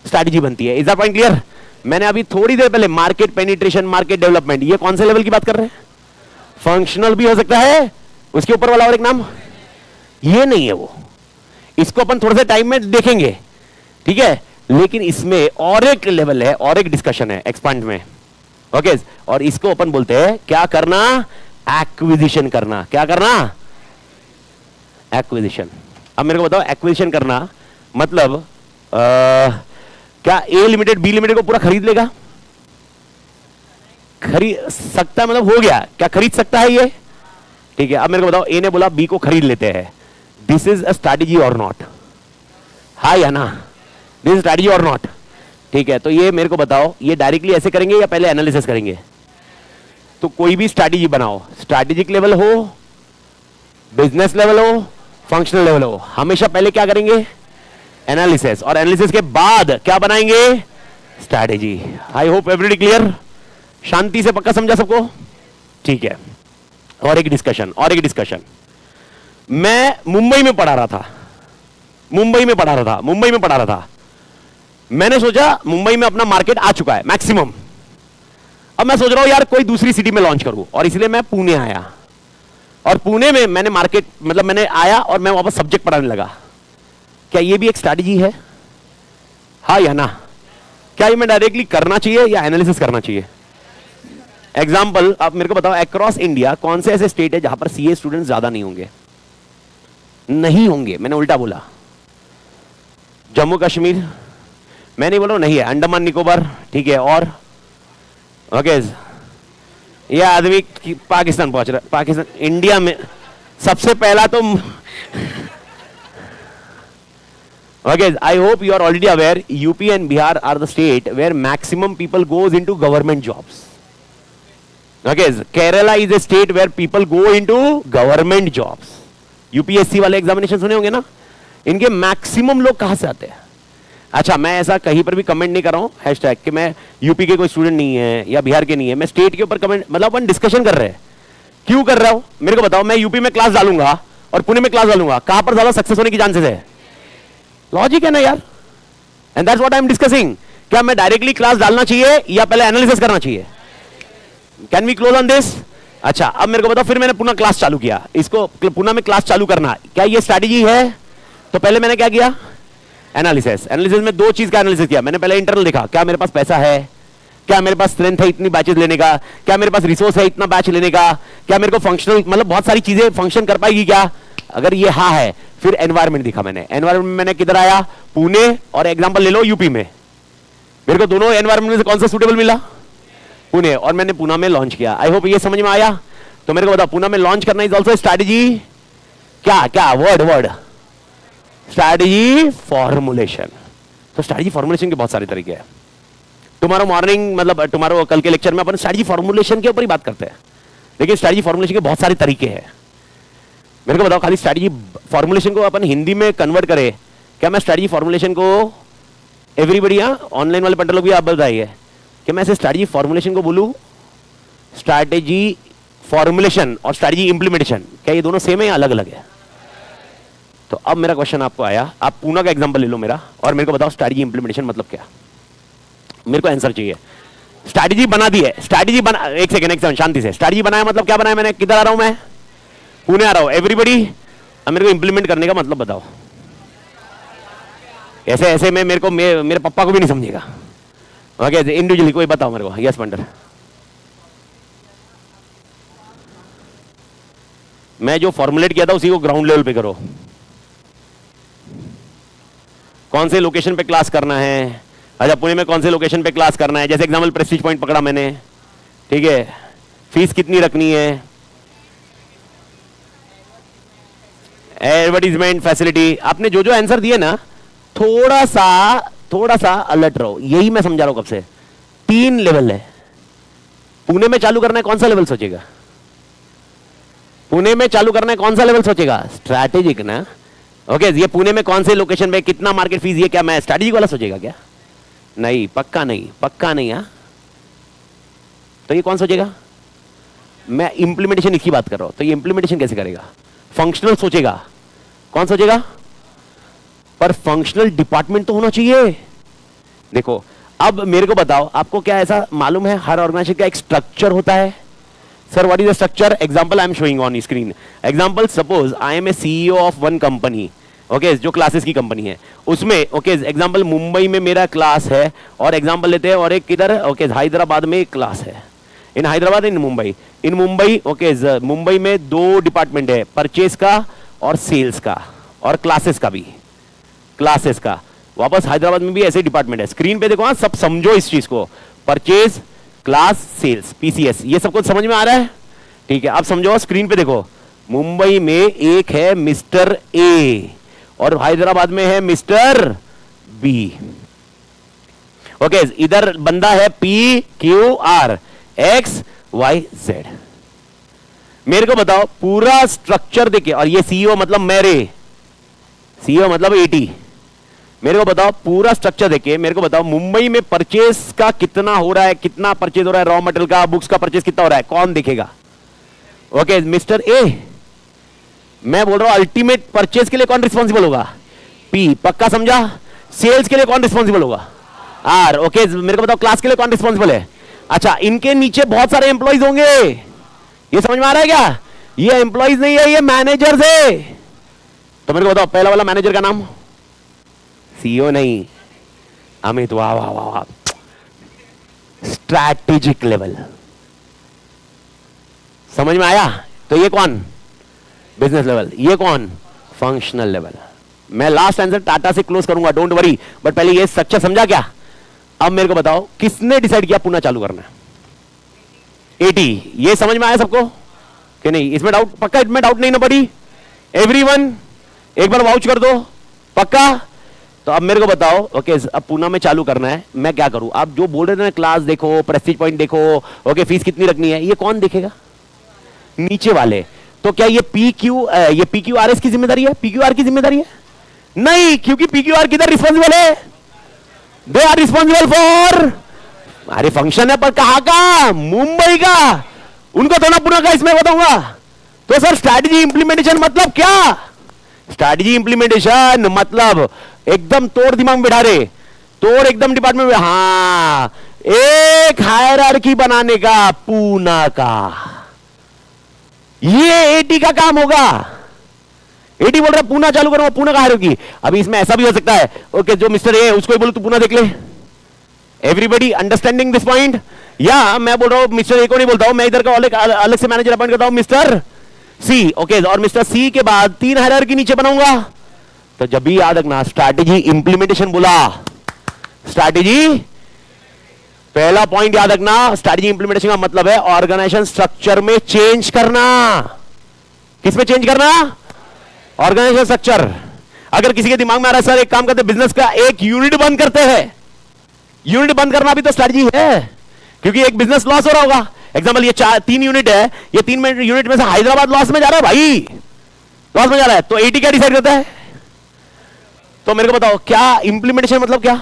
स्ट्रैटेजी बनती है। Is that point clear? मैंने अभी थोड़ी देर पहले मार्केट पेनिट्रेशन, मार्केट डेवलपमेंट, ये कौन से लेवल की बात कर रहे हैं? फंक्शनल भी हो सकता है, उसके ऊपर वाला और एक नाम ये नहीं है वो, इसको अपन थोड़े से टाइम में देखेंगे, ठीक है? लेकिन इसमें और एक लेवल है और एक डिस्कशन है एक्सपांड में। ओके और इसको अपन बोलते हैं क्या करना? एक्विजिशन करना। क्या करना? एक्विजिशन। अब मेरे को बताओ एक्विजिशन करना मतलब क्या ए लिमिटेड बी लिमिटेड को पूरा खरीद लेगा? खरीद सकता है, मतलब हो गया, क्या खरीद सकता है ये? ठीक है अब मेरे को बताओ, ए ने बोला बी को खरीद लेते हैं, दिस इज अ स्ट्रैटेजी और नॉट? हाँ या ना? दिस स्ट्रैटेजी और नॉट? ठीक है, तो ये मेरे को बताओ, ये डायरेक्टली ऐसे करेंगे या पहले एनालिसिस करेंगे? तो कोई भी स्ट्रैटेजी बनाओ, स्ट्रैटेजिक लेवल हो, बिजनेस लेवल हो, फंक्शनल लेवल हो, हमेशा पहले क्या करेंगे? एनालिसिस, और एनालिसिस के बाद क्या बनाएंगे? Strategy. I hope everybody clear, शांति से पक्का समझा सबको? ठीक है, और एक डिस्कशन। मैं मुंबई में पढ़ा रहा था, मैंने सोचा मुंबई में अपना मार्केट आ चुका है मैक्सिमम, अब मैं सोच रहा हूं यार कोई दूसरी सिटी में लॉन्च करूं, और इसलिए मैं पुणे आया, और पुणे में मैंने मार्केट मतलब मैंने आया और मैं वापस सब्जेक्ट पढ़ाने लगा। क्या ये भी एक स्ट्रैटेजी है? हाँ या ना? क्या ये मैं डायरेक्टली करना चाहिए या एनालिसिस करना चाहिए? एग्जाम्पल आप मेरे को बताओ, अक्रॉस इंडिया कौन से ऐसे स्टेट है जहां पर सीए स्टूडेंट ज्यादा नहीं होंगे? मैंने उल्टा बोला। जम्मू कश्मीर, मैं नहीं बोल रहा हूं नहीं है, अंडमान निकोबार, ठीक है, और ओके ये आदमी पाकिस्तान पहुंच रहा है, पाकिस्तान, इंडिया में सबसे पहला तो okay, I hope you are already aware, UP and Bihar are the state where maximum people goes into government jobs. Okay, Kerala is a state where people go into government jobs. UPSC वाले एग्जामिनेशन सुने होंगे ना, इनके मैक्सिमम लोग कहां से आते हैं? अच्छा, मैं ऐसा कहीं पर भी कमेंट नहीं कर रहा हूं हैशटैग कि मैं यूपी के कोई स्टूडेंट नहीं है या बिहार के नहीं है, मैं स्टेट के ऊपर कमेंट, मतलब अपन डिस्कशन कर रहे हैं। क्यों कर रहा हूं मेरे को बताओ? मैं यूपी में क्लास डालूंगा और पुणे में क्लास डालूंगा, कहां पर ज्यादा सक्सेस होने की चांसेस है? लॉजिक है ना यार, and that's what I am discussing. क्या मैं डायरेक्टली क्लास डालना चाहिए या पहले एनालिसिस करना चाहिए? Can we close on this? अच्छा, अब मेरे को बताओ, फिर मैंने पुणे क्लास चालू किया, इसको पुणे में क्लास चालू करना, क्या ये स्ट्रैटेजी है? तो पहले मैंने क्या किया? एनालिसिस में दो चीज का एनालिसिस किया। मैंने पहले इंटरनल देखा, क्या मेरे पास पैसा है, क्या मेरे पास स्ट्रेंथ है इतनी बैचेस लेने का, क्या मेरे पास रिसोर्स है इतना बैच लेने का, क्या मेरे को फंक्शनल मतलब बहुत सारी चीजें फंक्शन कर पाएगी क्या? अगर ये हाँ है, फिर एनवायरमेंट देखा मैंने। एनवायरमेंट में मैंने किधर आया? पुणे, और एग्जांपल ले लो यूपी में, मेरे को दोनों एनवायरमेंट में से कौन सा सूटेबल मिला? पुणे, और मैंने पुणे में लॉन्च किया। आई होप ये समझ में आया। तो मेरे को बताओ, पुणे में लॉन्च करना इज ऑल्सो स्ट्रैटेजी। क्या वर्ड स्ट्रैटेजी फॉर्मुलेशन। तो स्ट्रैटेजी फॉर्मुलेशन के बहुत सारे तरीके हैं। टुमारो मॉर्निंग मतलब टुमारो कल के लेक्चर में अपन स्ट्रैटेजी फॉर्मुलेशन के ऊपर ही बात करते हैं, लेकिन स्ट्रैटेजी फॉर्मुलेशन के बहुत सारे तरीके हैं। मेरे को बताओ, खाली स्ट्रैटेजी फॉर्मुलेशन को अपन हिंदी में कन्वर्ट करें, क्या मैं स्ट्रैटेजी फॉर्मुलेशन को एवरीबॉडी, ऑनलाइन वाले पंडित लोग भी आप बताइए कि मैं ऐसे स्ट्रैटेजी फॉर्मुलेशन को बोलूं स्ट्रैटेजी फॉर्मुलेशन और स्ट्रैटेजी इंप्लीमेंटेशन, क्या ये दोनों सेम है या अलग अलग है? तो अब मेरा क्वेश्चन आपको आया, आप पुणे का एग्जांपल ले लो मेरा, और मेरे को बताओ स्ट्रैटेजी इंप्लीमेंटेशन मतलब क्या? मेरे को आंसर चाहिए। स्ट्रैटेजी बना दी है, स्ट्रैटेजी बना, एक सेकंड शांति से, स्ट्रैटेजी बनाया मतलब क्या बनाया मैंने? किधर आ रहा हूं मैं? पुणे आ रहा हूं। एवरीबॉडी, अब मेरे को इंप्लीमेंट करने का मतलब बताओ। ऐसे में मेरे को मेरे पापा को भी नहीं समझेगा। ओके, इंडिविजुअली कोई बताओ मेरे को। यस पंडर, मैं जो फॉर्मुलेट किया था उसी को ग्राउंड लेवल पे करो। कौन से लोकेशन पे क्लास करना है? अच्छा, पुणे में कौन से लोकेशन पे क्लास करना है? जैसे एग्जांपल प्रेस्टीज पॉइंट पकड़ा मैंने, ठीक है, फीस कितनी रखनी है, एडवर्टीजमेंट फैसिलिटी, आपने जो जो आंसर दिए ना, थोड़ा सा अलर्ट रहो। यही मैं समझा रहा हूं कब से। 3 लेवल है। पुणे में चालू करना है, कौन सा लेवल सोचेगा? पुणे में चालू करना है, कौन सा लेवल सोचेगा? स्ट्रैटेजिक ना। ओके, ये पुणे में कौन से लोकेशन पे कितना मार्केट फीस, ये क्या मैं स्ट्रैटेजिक वाला सोचेगा क्या? नहीं, पक्का नहीं। हाँ, तो ये कौन सोचेगा? मैं इंप्लीमेंटेशन की बात कर रहा हूं। तो ये इंप्लीमेंटेशन कैसे करेगा? फंक्शनल सोचेगा। कौन सोचेगा? पर फंक्शनल डिपार्टमेंट तो होना चाहिए। देखो, अब मेरे को बताओ, आपको क्या ऐसा मालूम है हर ऑर्गेनाइजेशन का एक स्ट्रक्चर होता है? Sir, what is the structure? Example I am showing on screen. Example, suppose I am a CEO of one company, okay, जो क्लासेस की कंपनी है उसमें, ओके, एग्जांपल मुंबई में मेरा क्लास है, और एग्जांपल लेते हैं, और एक किधर, ओके, हैदराबाद में एक क्लास है। इन हैदराबाद, इन मुंबई, ओके, मुंबई में 2 डिपार्टमेंट है, परचेज का और सेल्स का, और क्लासेस का भी, क्लासेस का। वापस हैदराबाद में भी ऐसे डिपार्टमेंट है। स्क्रीन पे देखो, हाँ, सब समझो इस चीज को, परचेज, क्लास, सेल्स, पीसीएस, ये सब कुछ समझ में आ रहा है? ठीक है, अब समझो, स्क्रीन पे देखो, मुंबई में एक है मिस्टर ए और हैदराबाद में है मिस्टर बी। ओके, इधर बंदा है P Q R X Y Z. मेरे को बताओ पूरा स्ट्रक्चर देखे, और ये सीईओ मतलब मेरे, सीईओ मतलब 80। मेरे को बताओ पूरा स्ट्रक्चर देखे, मेरे को बताओ मुंबई में परचेस का कितना हो रहा है, कितना परचेज हो रहा है, रॉ मटेरियल का, बुक्स का परचेस कितना हो रहा है, कौन देखेगा? ओके मिस्टर ए, मैं बोल रहा हूं अल्टीमेट परचेज के लिए कौन रिस्पॉन्सिबल होगा? पी, पक्का समझा? सेल्स के लिए कौन रिस्पॉन्सिबल होगा? आर। ओके, मेरे को बताओ क्लास के लिए कौन रिस्पॉन्सिबल है? अच्छा, इनके नीचे बहुत सारे एम्प्लॉइज होंगे, ये समझ में आ रहा है क्या? ये एम्प्लॉइज नहीं है, ये मैनेजर्स है। तो मेरे को बताओ पहला वाला मैनेजर का नाम? सीईओ नहीं, अमित। वाह वाह वाह वाह, स्ट्रैटेजिक लेवल। समझ में आया? तो ये कौन? Business level. ये कौन? Functional level. मैं लास्ट आंसर टाटा से क्लोज करूंगा, डोंट वरी, बट पहले ये स्ट्रक्चर समझा क्या? अब मेरे को बताओ किसने डिसाइड किया पुणे चालू करना है? 80। ये समझ में आया सबको कि नहीं? इसमें डाउट पक्का? इसमें डाउट नहीं ना पड़ी? एवरीवन एक बार वाउच कर दो, पक्का? तो अब मेरे को बताओ, ओके अब पुणे में चालू करना है, मैं क्या करूं? आप जो बोल रहे थे ना, क्लास देखो, प्रेस्टीज पॉइंट देखो, ओके फीस कितनी रखनी है, ये कौन देखेगा? नीचे वाले। तो क्या ये पी क्यू आर एस की जिम्मेदारी है? पी क्यू आर की जिम्मेदारी है? नहीं, क्योंकि पी क्यू आर किधर रिस्पॉन्सिबल है? दे आर रिस्पॉन्सिबल फॉर, अरे फंक्शन है पर कहां का? मुंबई का। उनको थोड़ा पुणे का इसमें बताऊंगा। तो सर स्ट्रैटेजी इंप्लीमेंटेशन मतलब क्या? स्ट्रैटेजी इंप्लीमेंटेशन मतलब एकदम तोड़ दिमाग में बिठा रहे, तोड़ एकदम डिपार्टमेंट में। हाँ, एक हायरार्की बनाने का पुणे का, ये 80 का काम होगा। 80 बोल रहा है पुणे चालू करूंगा, पुणे का हायरार्की। अभी इसमें ऐसा भी हो सकता है, ओके जो मिस्टर ए उसको ही बोलो तू पुणे देख ले। Everybody understanding this point? या मैं बोल रहा हूं मिस्टर ए को नहीं बोलता हूं, मैं इधर का अलग से मैनेजर अपॉइंट करता हूं, मिस्टर सी। ओके, और मिस्टर सी के बाद 3 हायरार्की नीचे बनाऊंगा। तो जब भी याद रखना, स्ट्रैटेजी इंप्लीमेंटेशन बोला, स्ट्रैटेजी पहला पॉइंट याद रखना, स्ट्रैटेजी इंप्लीमेंटेशन का मतलब है ऑर्गेनाइजेशन स्ट्रक्चर में चेंज करना। किसमें चेंज करना? Organization structure. अगर किसी के दिमाग में आ रहा है सर एक काम करते बिजनेस का एक यूनिट बंद करते हैं, यूनिट बंद करना भी तो स्ट्रैटेजी है, क्योंकि एक बिजनेस लॉस हो रहा होगा। एग्जांपल ये 3 यूनिट है, ये 3 यूनिट में से हैदराबाद लॉस में जा रहा है, भाई लॉस में जा रहा है। तो 80 क्या डिसाइड करता है? तो मेरे को बताओ क्या इंप्लीमेंटेशन मतलब क्या?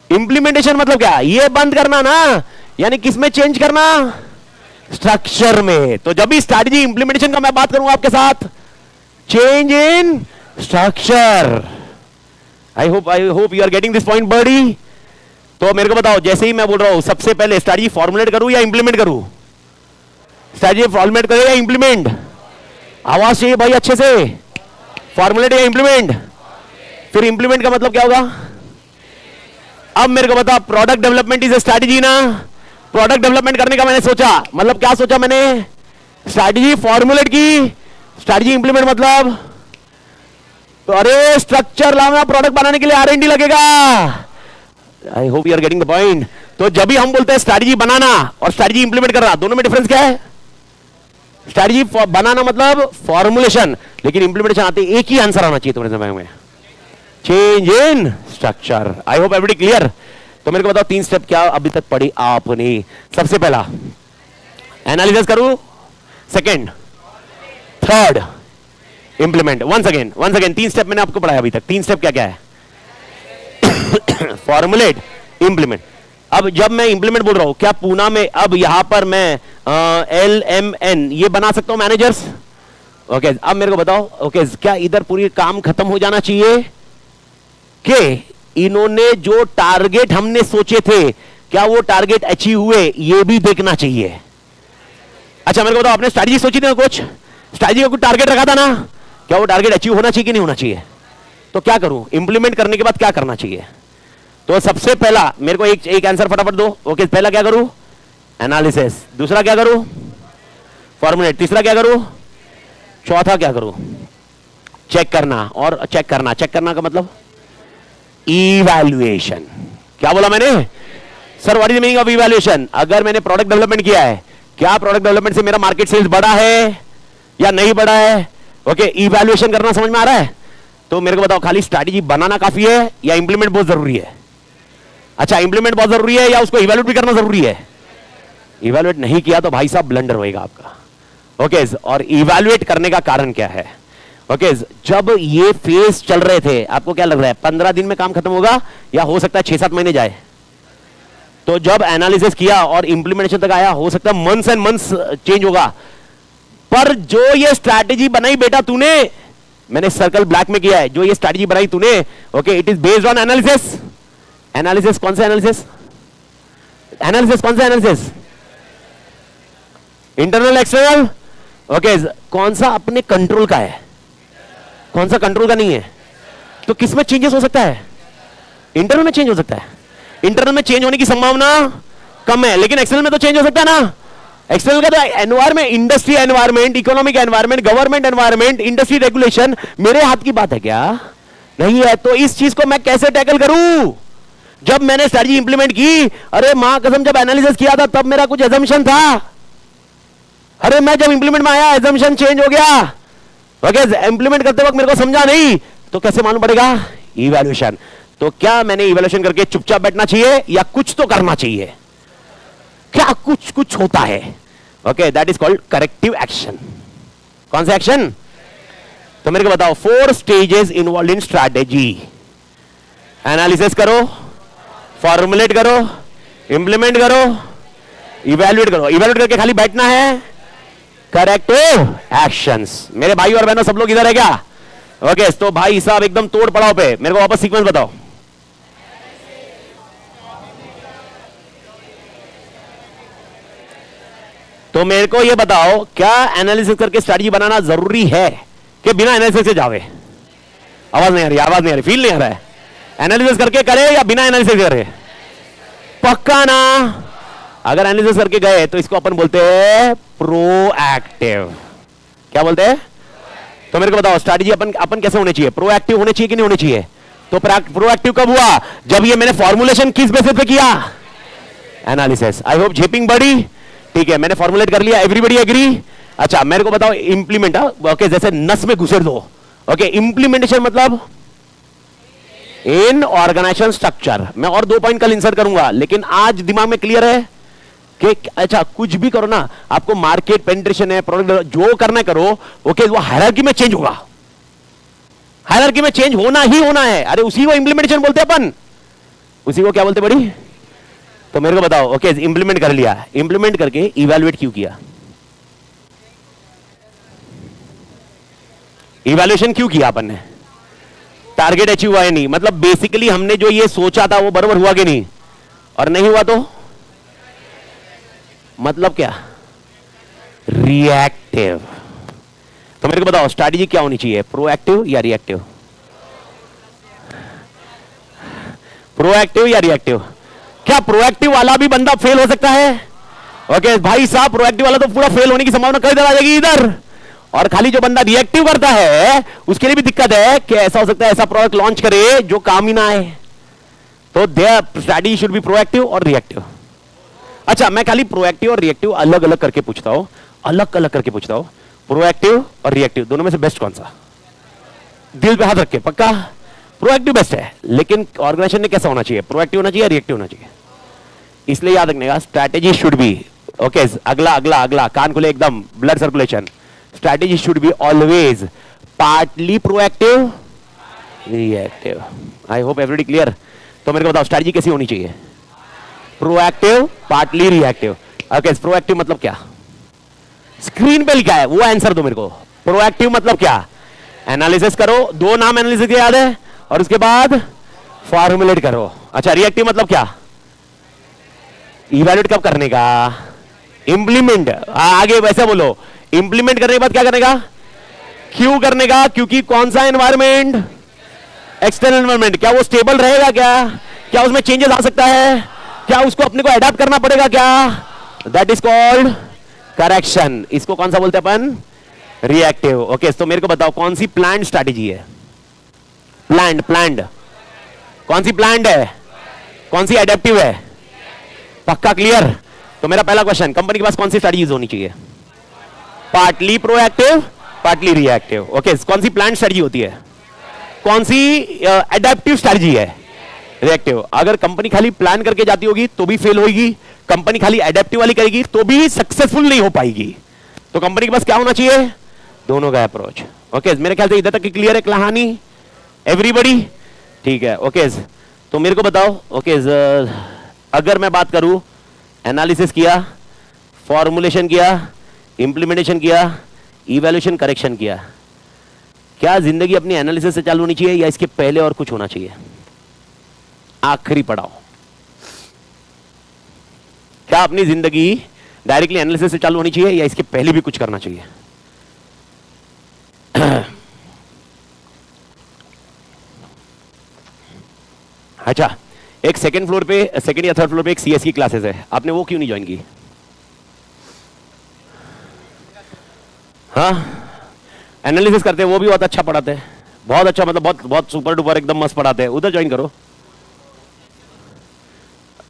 इंप्लीमेंटेशन मतलब क्या? ये बंद करना ना, यानी किस में चेंज करना? स्ट्रक्चर में। तो जब भी स्ट्रैटेजी इंप्लीमेंटेशन का मैं बात करूंगा आपके साथ, change in structure. I hope you are getting this point बड़ी। तो मेरे को बताओ, जैसे ही मैं बोल रहा हूं सबसे पहले स्ट्रैटेजी फॉर्मुलेट करूं या इंप्लीमेंट करूं? स्ट्रैटेजी फॉर्मुलेट करें या इंप्लीमेंट? आवाज चाहिए भाई अच्छे से। फॉर्मुलेट या इंप्लीमेंट? फिर इंप्लीमेंट का मतलब क्या होगा? अब मेरे को बता, product development is a strategy ना। प्रोडक्ट डेवलपमेंट करने का मैंने सोचा, मतलब क्या सोचा मैंने? स्ट्रैटेजी फॉर्मुलेट की, स्ट्रैटेजी इंप्लीमेंट मतलब तो अरे स्ट्रक्चर लाना, प्रोडक्ट बनाने के लिए R&D लगेगा। I hope you are getting the point. तो जब भी हम बोलते हैं स्ट्रैटेजी बनाना और स्ट्रैटेजी इंप्लीमेंट करना, दोनों में डिफरेंस क्या है? स्ट्रैटेजी बनाना मतलब फॉर्मुलेशन, लेकिन इंप्लीमेंटेशन आते एक ही आंसर आना चाहिए तुम्हारे दिमाग में, change in structure. I hope everybody clear. तो मेरे को बताओ 3 स्टेप क्या अभी तक पढ़ी आपने? सबसे पहला एनालिसिस करूं, second, third implement. Once again 3 step मैंने आपको पढ़ाया अभी तक। 3 स्टेप क्या क्या है? Formulate, implement. अब जब मैं इंप्लीमेंट बोल रहा हूं, क्या पूना में अब यहां पर मैं LMN ये बना सकता हूं मैनेजर्स? ओके, अब मेरे को बताओ, ओके क्या इधर पूरी काम खत्म हो जाना चाहिए कि इन्होंने जो टारगेट हमने सोचे थे क्या वो टारगेट अचीव हुए, ये भी देखना चाहिए। अच्छा मेरे को बताओ, आपने स्ट्रैटेजी सोची थी ना, कुछ स्ट्रैटेजी का कुछ टारगेट रखा था ना, क्या वो टारगेट अचीव होना चाहिए कि नहीं होना चाहिए? तो क्या करूं, इंप्लीमेंट करने के बाद क्या करना चाहिए? तो सबसे पहला मेरे को एक आंसर फटाफट दो। ओके, पहला क्या करूं? एनालिसिस। दूसरा क्या करूं? फॉर्मुलेट। तीसरा क्या करूं? चौथा क्या करूं? चेक करना। और चेक करना का मतलब इवैल्यूएशन। क्या बोला मैंने sir? What is the meaning of evaluation? अगर मैंने प्रोडक्ट डेवलपमेंट किया है, क्या प्रोडक्ट डेवलपमेंट से मेरा मार्केट सेल्स बढ़ा है या नहीं बढ़ा है? ओके, इवैल्यूएशन करना समझ में आ रहा है? तो मेरे को बताओ, खाली स्ट्रैटेजी बनाना काफी है या इंप्लीमेंट बहुत जरूरी है? अच्छा, इंप्लीमेंट बहुत जरूरी है या उसको इवैल्यूएट भी करना जरूरी है? इवैल्यूएट नहीं किया तो भाई साहब ब्लंडर होएगा आपका। ओके, और इवैल्यूएट करने का कारण क्या है? ओके, जब ये फेज चल रहे थे, आपको क्या लग रहा है 15 दिन में काम खत्म होगा या हो सकता है 6-7 महीने जाए? तो जब एनालिसिस किया और इंप्लीमेंटेशन तक आया, हो सकता है मंथ्स एंड मंथ्स चेंज होगा। पर जो ये स्ट्रैटेजी बनाई बेटा तूने, मैंने सर्कल ब्लैक में किया है, जो ये स्ट्रैटेजी बनाई तूने, okay, it is based on analysis. Analysis कौन सा एनालिसिस? एनालिसिस कौन सा एनालिसिस? Internal external? ओके, कौन सा अपने कंट्रोल का है, कौन सा कंट्रोल का नहीं है? तो किस में चेंजेस हो सकता है? इंटरनल में चेंज हो सकता है। इंटरनल में चेंज होने की संभावना कम है, लेकिन एक्सटर्नल में तो चेंज हो सकता है ना। एक्सटर्नल का तो environment, industry environment, economic environment, government environment, industry regulation मेरे हाथ की बात है क्या? नहीं है। तो इस चीज को मैं कैसे टैकल करूं? जब मैंने स्ट्रैटेजी इंप्लीमेंट की, अरे मां कसम, जब एनालिसिस किया था तब मेरा कुछ एजम्पशन था। अरे मैं जब इंप्लीमेंट में आया एजम्पशन चेंज हो गया। ओके, इंप्लीमेंट करते वक्त मेरे को समझा नहीं, तो कैसे मालूम पड़ेगा? इवैल्यूएशन। तो क्या मैंने इवैल्यूएशन करके चुपचाप बैठना चाहिए या कुछ तो करना चाहिए? क्या कुछ कुछ होता है। Okay, that is called corrective action. कौन सा एक्शन? तो मेरे को बताओ, 4 stages involve in strategy. Analysis करो, फॉर्मुलेट करो, इंप्लीमेंट करो, इवैल्यूएट करो। इवैल्यूएट करके खाली बैठना है, करेक्टिव एक्शंस। मेरे भाई और बहनों सब लोग इधर है क्या? ओके, तो भाई साहब एकदम तोड़ पड़ाव पे मेरे को वापस सीक्वेंस बताओ। तो मेरे को ये बताओ, क्या एनालिसिस करके स्ट्रैटेजी बनाना जरूरी है कि बिना एनालिसिस से जावे? आवाज नहीं आ रही, आवाज नहीं आ रही, फील नहीं आ रहा है। एनालिसिस करके करे या बिना एनालिसिस करे? पक्का ना? अगर एनालिसिस करके गए तो इसको अपन बोलते हैं प्रोएक्टिव। क्या बोलते हैं? तो मेरे को बताओ, स्ट्रैटेजी अपन कैसे होनी चाहिए? प्रोएक्टिव होनी चाहिए कि नहीं होनी चाहिए? तो प्रोएक्टिव कब हुआ? जब ये मैंने फॉर्मुलेशन किस बेसिस पे किया? एनालिसिस। आई होप झेपिंग बड़ी ठीक है, मैंने फॉर्मुलेट कर लिया, एवरीबॉडी एग्री? अच्छा, मेरे को बताओ इंप्लीमेंट। ओके, जैसे नस में घुसेड़ दो। ओके, इंप्लीमेंटेशन मतलब इन ऑर्गेनाइजेशन स्ट्रक्चर। मैं और 2 पॉइंट कल इंसर्ट करूंगा, लेकिन आज दिमाग में क्लियर है कि अच्छा कुछ भी करो ना, आपको मार्केट पेनिट्रेशन है, प्रोडक्ट जो करना है करो। ओके, वो हायरार्की में चेंज होगा, हायरार्की में चेंज होना ही होना है। अरे उसी को इंप्लीमेंटेशन बोलते हैं अपन। उसी को क्या बोलते बड़ी? तो मेरे को बताओ, ओके इंप्लीमेंट कर लिया, इंप्लीमेंट करके इवैल्यूएट क्यों किया? इवैल्यूएशन क्यों किया अपन ने? टारगेट अचीव हुआ है नहीं, मतलब बेसिकली हमने जो ये सोचा था वो बराबर हुआ कि नहीं? और नहीं हुआ तो मतलब क्या? रिएक्टिव। तो मेरे को बताओ, स्ट्रैटेजी क्या होनी चाहिए, प्रोएक्टिव या रिएक्टिव? प्रोएक्टिव या रिएक्टिव? क्या प्रोएक्टिव वाला भी बंदा फेल हो सकता है? ओके भाई साहब, प्रोएक्टिव वाला तो पूरा फेल होने की संभावना कई तरह आ जाएगी इधर। और खाली जो बंदा रिएक्टिव करता है उसके लिए भी दिक्कत है कि ऐसा हो सकता है ऐसा प्रोडक्ट लॉन्च करे जो काम ही ना आए। तो their strategy should be proactive और रिएक्टिव। अच्छा, मैं खाली प्रोएक्टिव और रिएक्टिव अलग अलग करके पूछता हूं, अलग अलग करके पूछता हूं। प्रोएक्टिव और रिएक्टिव दोनों में से बेस्ट कौन सा? दिल पे हाथ रख के पक्का प्रोएक्टिव बेस्ट है, लेकिन ऑर्गेनाइजेशन ने कैसा होना चाहिए? प्रोएक्टिव होना चाहिए, रिएक्टिव होना चाहिए? इसलिए याद रखने का, स्ट्रैटेजी शुड बी, ओके अगला अगला अगला कान खुले एकदम, blood circulation. Strategy should be always partly proactive, reactive. I hope everybody clear. तो मेरे को बताओ, स्ट्रैटेजी कैसी होनी चाहिए? Proactive, partly reactive. Okay, proactive मतलब क्या? स्क्रीन पे लिखा है वो आंसर दो मेरे को। प्रोएक्टिव मतलब क्या? एनालिसिस करो, 2 नाम एनालिसिस के याद है, और उसके बाद फॉर्मुलेट करो। अच्छा, रिएक्टिव मतलब क्या? इवैल्यूएट कब करने का? इंप्लीमेंट। आगे वैसे बोलो, इंप्लीमेंट करने के बाद क्या करने का? क्यों करने का? क्योंकि कौन सा एनवायरमेंट? External environment. क्या वो स्टेबल रहेगा? क्या उसमें चेंजेस आ सकता है? क्या उसको अपने को अडॉप्ट करना पड़ेगा क्या? That is called correction. इसको कौन सा बोलते हैं अपन? रिएक्टिव। ओके, तो मेरे को बताओ, कौन सी प्लान्ड स्ट्रैटेजी है? प्लान्ड। कौन सी प्लान्ड है? कौन सी एडेप्टिव है? पक्का क्लियर? तो मेरा पहला क्वेश्चन, कंपनी के पास कौन सी स्ट्रैटेजीज होनी चाहिए? Partly proactive, partly reactive. Okay, कौन सी प्लान्ड स्ट्रैटेजी होती है? कौन सी एडेप्टिव स्ट्रैटेजी है? रिएक्टिव। अगर कंपनी खाली प्लान करके जाती होगी तो भी फेल होगी, कंपनी खाली एडेप्टिव वाली करेगी तो भी सक्सेसफुल नहीं हो पाएगी। तो कंपनी के पास क्या होना चाहिए? दोनों का अप्रोच। ओके, मेरे ख्याल से इधर तक की क्लियर है कहानी एवरीबॉडी? ठीक है। ओके, तो मेरे को बताओ। ओके, अगर मैं बात करूं, एनालिसिस किया, फॉर्मुलेशन किया, इंप्लीमेंटेशन किया, इवैल्यूएशन, करेक्शन किया, क्या जिंदगी अपनी एनालिसिस से चालू होनी चाहिए या इसके पहले और कुछ होना चाहिए? आखिरी पड़ाव। क्या अपनी जिंदगी डायरेक्टली एनालिसिस से चालू होनी चाहिए या इसके पहले भी कुछ करना चाहिए? अच्छा, एक सेकंड फ्लोर पे, सेकंड या थर्ड फ्लोर पे एक सीएस की क्लासेस है, आपने वो क्यों नहीं ज्वाइन की? हाँ, एनालिसिस करते हैं, वो भी बहुत अच्छा पढ़ाते हैं, बहुत अच्छा, मतलब बहुत बहुत सुपर डुपर एकदम मस्त पढ़ाते हैं, उधर ज्वाइन करो।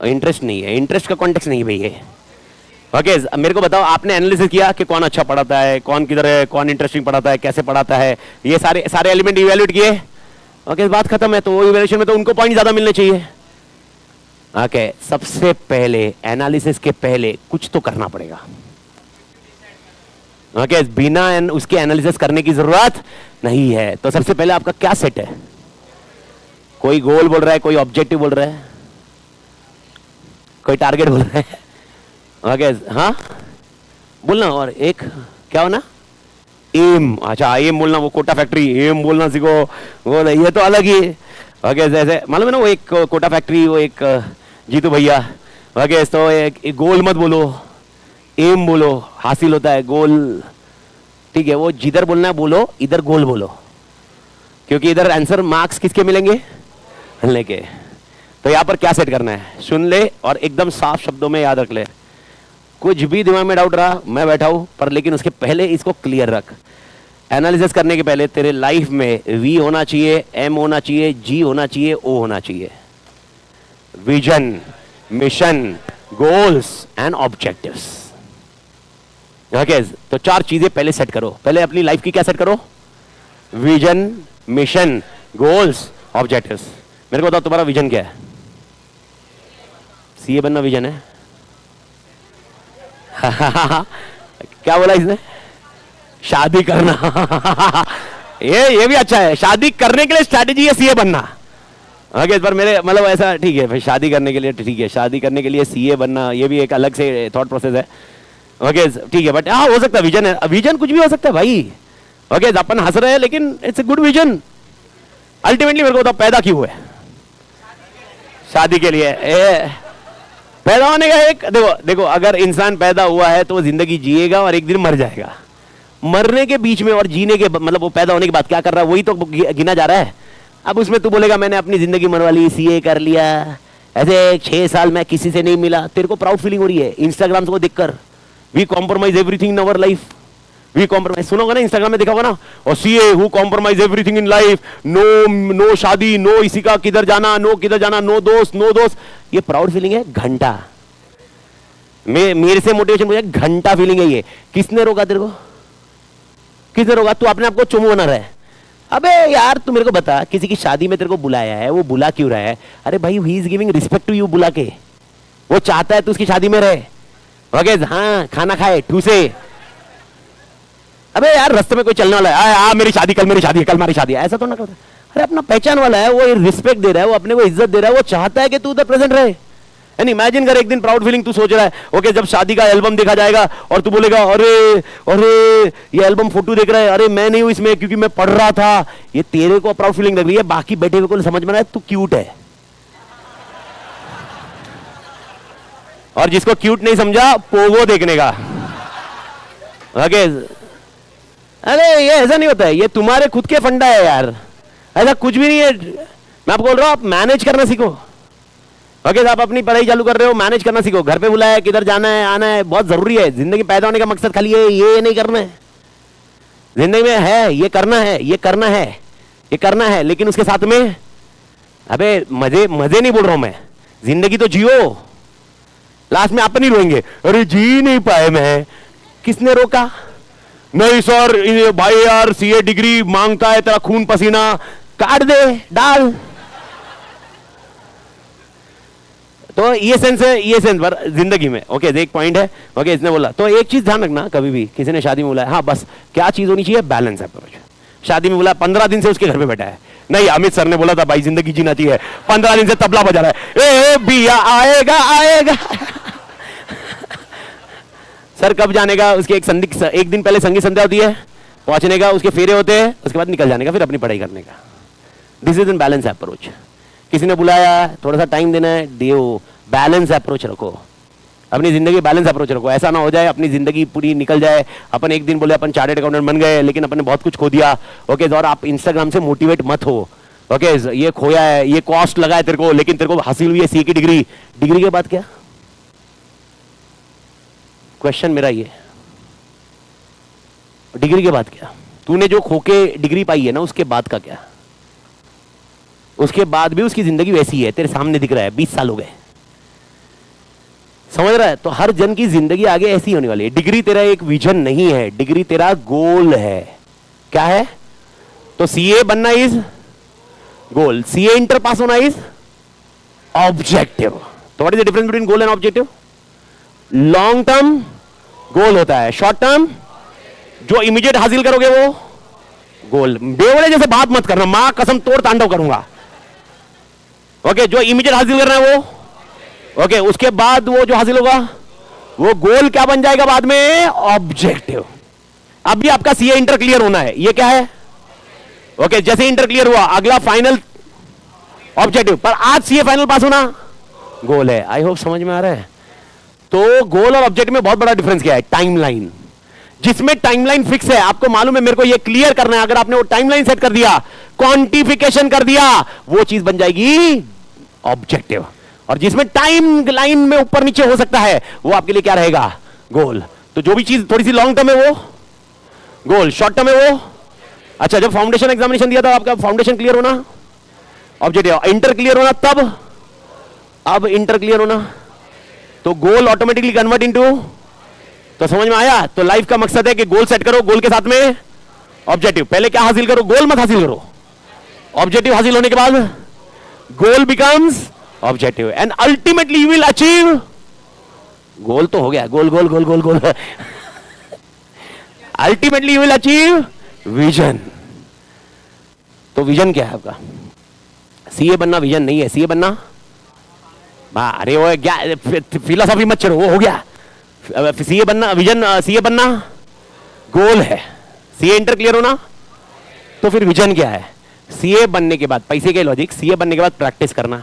इंटरेस्ट नहीं है, इंटरेस्ट का कॉन्टेक्स्ट नहीं भाई है। ओके, मेरे को बताओ, आपने एनालिसिस किया कि कौन अच्छा पढ़ाता है, कौन किधर है, कौन इंटरेस्टिंग पढ़ाता है, कैसे पढ़ाता है, ये सारे सारे एलिमेंट इवैल्यूएट किए। ओके, बात खत्म है। तो वो इवैल्यूएशन में तो उनको पॉइंट ज्यादा मिलने चाहिए। ओके, सबसे पहले एनालिसिस के पहले कुछ तो करना पड़ेगा। ओके, बिना उसके एनालिसिस करने की जरूरत नहीं है। तो सबसे पहले आपका क्या सेट है? कोई गोल बोल रहा है, कोई ऑब्जेक्टिव बोल रहा है, कोई टारगेट बोल रहा है। ओके, हाँ बोलना। और एक क्या होना? एम। अच्छा, एम बोलना, वो कोटा फैक्ट्री एम बोलना सीखो, वो ये तो अलग ही। ओके, जैसे मालूम है ना, वो एक कोटा फैक्ट्री, वो एक जीतू भैया। ओके, तो एक गोल मत बोलो, एम बोलो, हासिल होता है गोल। ठीक है, वो जिधर बोलना है बोलो, इधर गोल बोलो, क्योंकि इधर आंसर मार्क्स किसके मिलेंगे? लेके। तो यहां पर क्या सेट करना है? सुन ले और एकदम साफ शब्दों में याद रख ले। कुछ भी दिमाग में डाउट रहा, मैं बैठा हूं, पर लेकिन उसके पहले इसको क्लियर रख। एनालिसिस करने के पहले तेरे लाइफ में वी होना चाहिए, एम होना चाहिए, जी होना चाहिए, ओ होना चाहिए। Vision, mission, goals and objectives. Okay, तो चार चीजें पहले सेट करो। पहले अपनी लाइफ की क्या सेट करो? Vision, mission, goals, objectives. मेरे को बताओ, तुम्हारा विजन क्या है? सीए बनना विजन है? क्या बोला इसने? शादी करना। ये भी अच्छा है, शादी करने के लिए स्ट्रैटेजी है सीए बनना। ओके, पर मेरे मतलब ऐसा ठीक है भाई, शादी करने के लिए ठीक है, शादी करने के लिए सीए बनना ये भी एक अलग से थॉट प्रोसेस है। ओके, ठीक है, बट हाँ हो सकता है, विजन है, विजन कुछ भी हो सकता है भाई। ओके, अपन हंस रहे हैं लेकिन it's a good vision. Ultimately मेरे को बताओ, पैदा क्यों हुए? शादी के लिए। पैदा होने का एक देखो, अगर इंसान पैदा हुआ है तो वो जिंदगी जिएगा और एक दिन मर जाएगा। मरने के बीच में और जीने के मतलब वो पैदा होने के बाद क्या कर रहा है, वही तो गिना जा रहा है। अब उसमें तू बोलेगा मैंने अपनी जिंदगी मरवा ली, सीए कर लिया, ऐसे 6 साल मैं किसी से नहीं मिला, तेरे को प्राउड फीलिंग हो रही है इंस्टाग्राम को देखकर। We compromise everything in our life, we compromise. सुनोगा ना इंस्टाग्राम में, देखा होगा ना, और CA who compromise everything in life, no शादी, नो इसी का किधर जाना, नो किधर जाना, नो दोस्त। ये प्राउड फीलिंग है घंटा। मेरे से मोटिवेशन मुझे घंटा फीलिंग है ये। किसने रोका तेरे को? किसने रोका? तू अपने आप को चुमू बना रहा है। अबे यार तू मेरे को बता, किसी की शादी में तेरे को बुलाया है, वो बुला क्यों रहा है? अरे भाई, he is giving respect to you, बुला के। वो चाहता है तू उसकी शादी में रहे। ओके, हाँ, खाना खाए ठूसे। अबे यार, रास्ते में कोई चलने वाला है, मेरी शादी, कल मेरी शादी है, कल हमारी शादी है, ऐसा तो ना करता। अरे अपना पहचान वाला है, वो रिस्पेक्ट दे रहा है, वो अपने को इज्जत दे रहा है, वो चाहता है कि तू उधर प्रेजेंट रहे। एंड इमेजिन कर, एक दिन प्राउड फीलिंग तू सोच रहा है, ओके, जब शादी का एल्बम देखा जाएगा और तू बोलेगा अरे ये एल्बम फोटो देख रहा है, अरे मैं नहीं हूं इसमें क्योंकि मैं पढ़ रहा था। ये तेरे को प्राउड फीलिंग लग रही है, बाकी बैठे हुए को समझ में रहा है तू क्यूट है। और जिसको क्यूट नहीं समझा, पोगो देखने का। ओके, अरे ये ऐसा नहीं होता है, ये तुम्हारे खुद के फंडा है यार, ऐसा कुछ भी नहीं है। मैं आपको बोल रहा हूं, आप मैनेज करना सीखो। ओके, आप अपनी पढ़ाई चालू कर रहे हो, मैनेज करना सीखो। घर पे बुलाया है, किधर जाना है, आना है, बहुत जरूरी है। जिंदगी पैदा होने का मकसद खाली ये नहीं करना है। जिंदगी में है ये करना है, ये करना है, ये करना है, लेकिन उसके साथ में अबे मजे नहीं बोल रहा हूं मैं, जिंदगी तो जियो। लास्ट में आप नहीं रोएंगे, अरे जी नहीं पाए मैं। किसने रोका? नहीं सर भाई यार, सीए डिग्री मांगता है तेरा खून पसीना। काट दे, डाल। तो ये सेंस है, ये सेंस पर जिंदगी में। ओके, एक पॉइंट है। ओके, इसने बोला तो एक चीज ध्यान रखना, कभी भी किसी ने शादी में बोला, हाँ बस क्या चीज होनी चाहिए, बैलेंस अप्रोच। शादी में बोला 15 दिन से उसके घर पे बैठा है, नहीं अमित सर ने बोला था भाई जिंदगी जीना चाहिए, 15 दिन से तबला बजा रहा है, ए बिया आएगा आएगा। सर कब जाने का, उसके एक दिन पहले संगीत संध्या होती है, पहुंचने का, उसके फेरे होते हैं, उसके बाद निकल जाने का, फिर अपनी पढ़ाई करने का। This is an balance approach. किसी ने बुलाया, थोड़ा सा टाइम देना है, दियो। बैलेंस अप्रोच रखो, अपनी जिंदगी बैलेंस अप्रोच रखो। ऐसा ना हो जाए अपनी जिंदगी पूरी निकल जाए, अपन एक दिन बोले अपन चार्टर्ड अकाउंटेंट बन गए, लेकिन अपन ने बहुत कुछ खो दिया। ओके, और आप इंस्टाग्राम से मोटिवेट मत हो। ओके, ये खोया है, ये कॉस्ट लगा है तेरे को, लेकिन तेरे को हासिल हुई है सीए की डिग्री। डिग्री के बाद क्या? क्वेश्चन मेरा ये, डिग्री के बाद क्या? तूने जो खो के डिग्री पाई है ना, उसके बाद का क्या? उसके बाद भी उसकी जिंदगी वैसी है, तेरे सामने दिख रहा है, 20 साल हो गए। समझ रहा है? तो हर जन की जिंदगी आगे ऐसी होने वाली है। डिग्री तेरा एक विजन नहीं है, डिग्री तेरा गोल है। क्या है? तो सीए बनना is goal, CA inter pass होना इज ऑब्जेक्टिव। तो what is the difference between goal and objective? Long term goal होता है, शॉर्ट टर्म जो इमीडिएट हासिल करोगे वो गोल। बेवड़े जैसे बात मत करना, मां कसम तोड़ तांडव करूंगा। ओके, जो इमीडिएट हासिल करना है वो ओके, उसके बाद वो जो हासिल होगा वो गोल क्या बन जाएगा बाद में? ऑब्जेक्टिव। अभी आपका सीए इंटर क्लियर होना है, ये क्या है? ओके, जैसे इंटर क्लियर हुआ अगला फाइनल ऑब्जेक्टिव, पर आज सीए फाइनल पास होना गोल है। आई होप समझ में आ रहा है। तो गोल और ऑब्जेक्टिव में बहुत बड़ा डिफरेंस क्या है? टाइमलाइन। जिसमें टाइमलाइन फिक्स है, आपको मालूम है मेरे को ये क्लियर करना है, अगर आपने वो टाइमलाइन सेट कर दिया, क्वांटिफिकेशन कर दिया, वो चीज बन जाएगी ऑब्जेक्टिव। और जिसमें टाइम लाइन में ऊपर नीचे हो सकता है, वो आपके लिए क्या रहेगा? गोल। तो जो भी चीज थोड़ी सी लॉन्ग टर्म है वो गोल, शॉर्ट टर्म है वो अच्छा। जब फाउंडेशन एग्जामिनेशन दिया था, आपका फाउंडेशन क्लियर होना ऑब्जेक्टिव, इंटर क्लियर होना तब, अब इंटर क्लियर होना, तो गोल ऑटोमेटिकली कन्वर्ट इनटू। तो समझ में आया? तो लाइफ का मकसद है कि गोल सेट करो, गोल के साथ में ऑब्जेक्टिव। पहले क्या हासिल करो? गोल मत हासिल करो, ऑब्जेक्टिव हासिल होने के बाद goal becomes objective and ultimately you will achieve goal. तो हो गया goal goal goal goal goal. Ultimately you will achieve vision. तो विजन क्या है आपका? सीए बनना विजन नहीं है, सीए बनना अरे वो क्या फिलोसॉफी मत चलो, वो हो गया। सीए बनना विजन, सीए बनना गोल है, सीए इंटर क्लियर होना। तो फिर विजन क्या है? सीए बनने के बाद, पैसे के लॉजिक, सीए बनने के बाद प्रैक्टिस करना,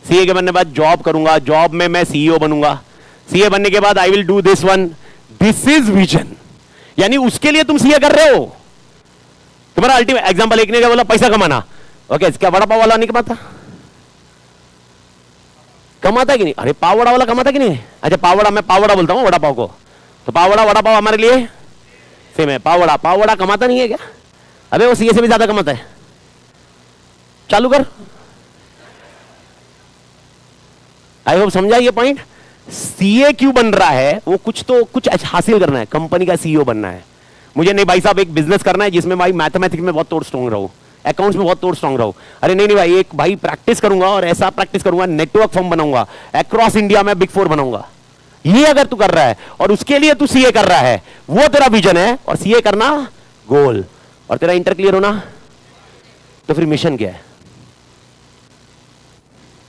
सीए के बनने के बाद जॉब करूंगा, जॉब में मैं सीईओ बनूंगा, सीए बनने के बाद I will do this one. This is vision. यानी उसके लिए तुम सीए कर रहे हो। तुम्हारा अल्टीमेट एग्जांपल, एक ने क्या बोला? पैसा कमाना। ओके, क्या वड़ा पाव वाला नहीं कमाता? कमाता है कि नहीं? अरे पाव वड़ा वाला कमाता कि नहीं? अच्छा, पाव वड़ा, मैं पाव वड़ा बोलता हूं वड़ा पाव को, तो पाव वड़ा वड़ा पाव हमारे लिए सेम है। पाव वड़ा कमाता नहीं है क्या? अबे वो सीए से भी ज्यादा कमाता है। चालू कर। आई होप समझा ये पॉइंट। सीए क्यों बन रहा है? वो कुछ हासिल करना है, कंपनी का सीईओ बनना है। मुझे नहीं भाई साहब एक बिजनेस करना है जिसमें भाई मैथमेटिक्स में बहुत तोड़ स्ट्रॉन्ग रहूं, अकाउंट्स में बहुत तोड़ स्ट्रॉन्ग रहूं। अरे नहीं भाई, एक भाई प्रैक्टिस करूंगा और ऐसा प्रैक्टिस करूंगा, नेटवर्क फर्म बनाऊंगा, अक्रॉस इंडिया में बिग 4 बनाऊंगा। ये अगर तू कर रहा है और उसके लिए तू सीए कर रहा है, वो तेरा विजन है। और सीए करना गोल, और तेरा इंटर क्लियर होना। तो फिर मिशन क्या है?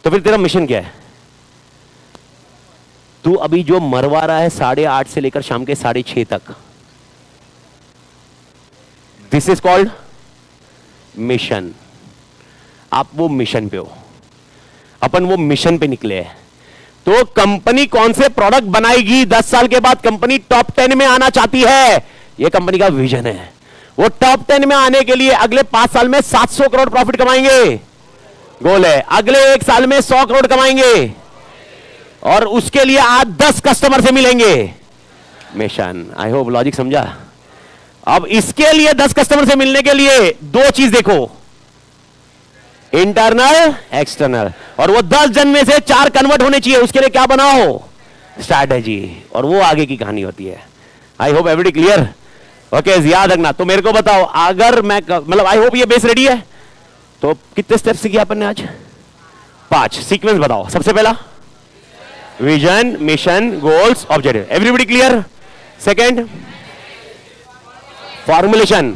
तो फिर तेरा मिशन क्या है? तू अभी जो मरवा रहा है 8:30 से लेकर शाम के 6:30 तक, दिस इज कॉल्ड मिशन। आप वो मिशन पे हो, अपन वो मिशन पे निकले हैं। तो कंपनी कौन से प्रोडक्ट बनाएगी 10 साल के बाद? कंपनी टॉप 10 में आना चाहती है, ये कंपनी का विजन है। वो टॉप 10 में आने के लिए अगले 5 साल में 700 करोड़ प्रॉफिट कमाएंगे, गोल है। अगले 1 साल में 100 करोड़ कमाएंगे, और उसके लिए आज 10 कस्टमर से मिलेंगे, मिशन। आई होप लॉजिक समझा। अब इसके लिए 10 कस्टमर से मिलने के लिए 2 चीज देखो, इंटरनल एक्सटर्नल, और वो 10 जन में से 4 कन्वर्ट होने चाहिए। उसके लिए क्या बनाओ? स्ट्रैटेजी, और वो आगे की कहानी होती है। I hope everybody clear. Okay, याद रखना। तो मेरे को बताओ, अगर मैं मतलब आई होप ये बेस रेडी है, तो कितने स्टेप्स सीखे अपन ने आज? 5। सीक्वेंस बताओ। सबसे पहला vision, mission, goals, objective. Everybody clear? Second formulation.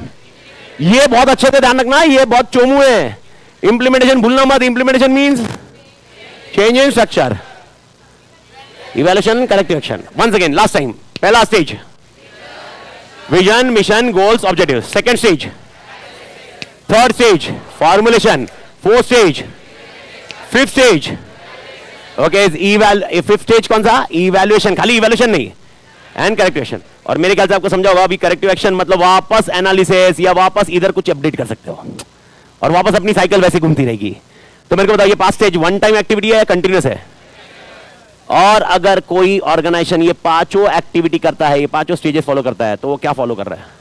ये बहुत अच्छे से ध्यान रखना, ये बहुत चोमू है। इंप्लीमेंटेशन भूलना मत। Implementation means change in structure, evaluation, corrective action. Once again last time. पहला stage vision, mission, goals, objective. Second stage, third stage formulation, fourth stage, fifth stage okay fifth stage कौन सा? इवैल्यूएशन। खाली इवैल्यूएशन नहीं, एंड करेक्टिव एक्शन। और मेरे ख्याल से आपको समझा होगा अभी करेक्टिव एक्शन मतलब वापस एनालिसिस या वापस इधर कुछ अपडेट कर सकते हो और वापस अपनी साइकिल वैसे घूमती रहेगी। तो मेरे को बताइए 5 स्टेज वन टाइम एक्टिविटी है या कंटिन्यूस है? और अगर कोई ऑर्गेनाइजेशन ये 5 एक्टिविटी करता है, ये 5 स्टेजेस फॉलो करता है, तो वो क्या फॉलो कर रहा है?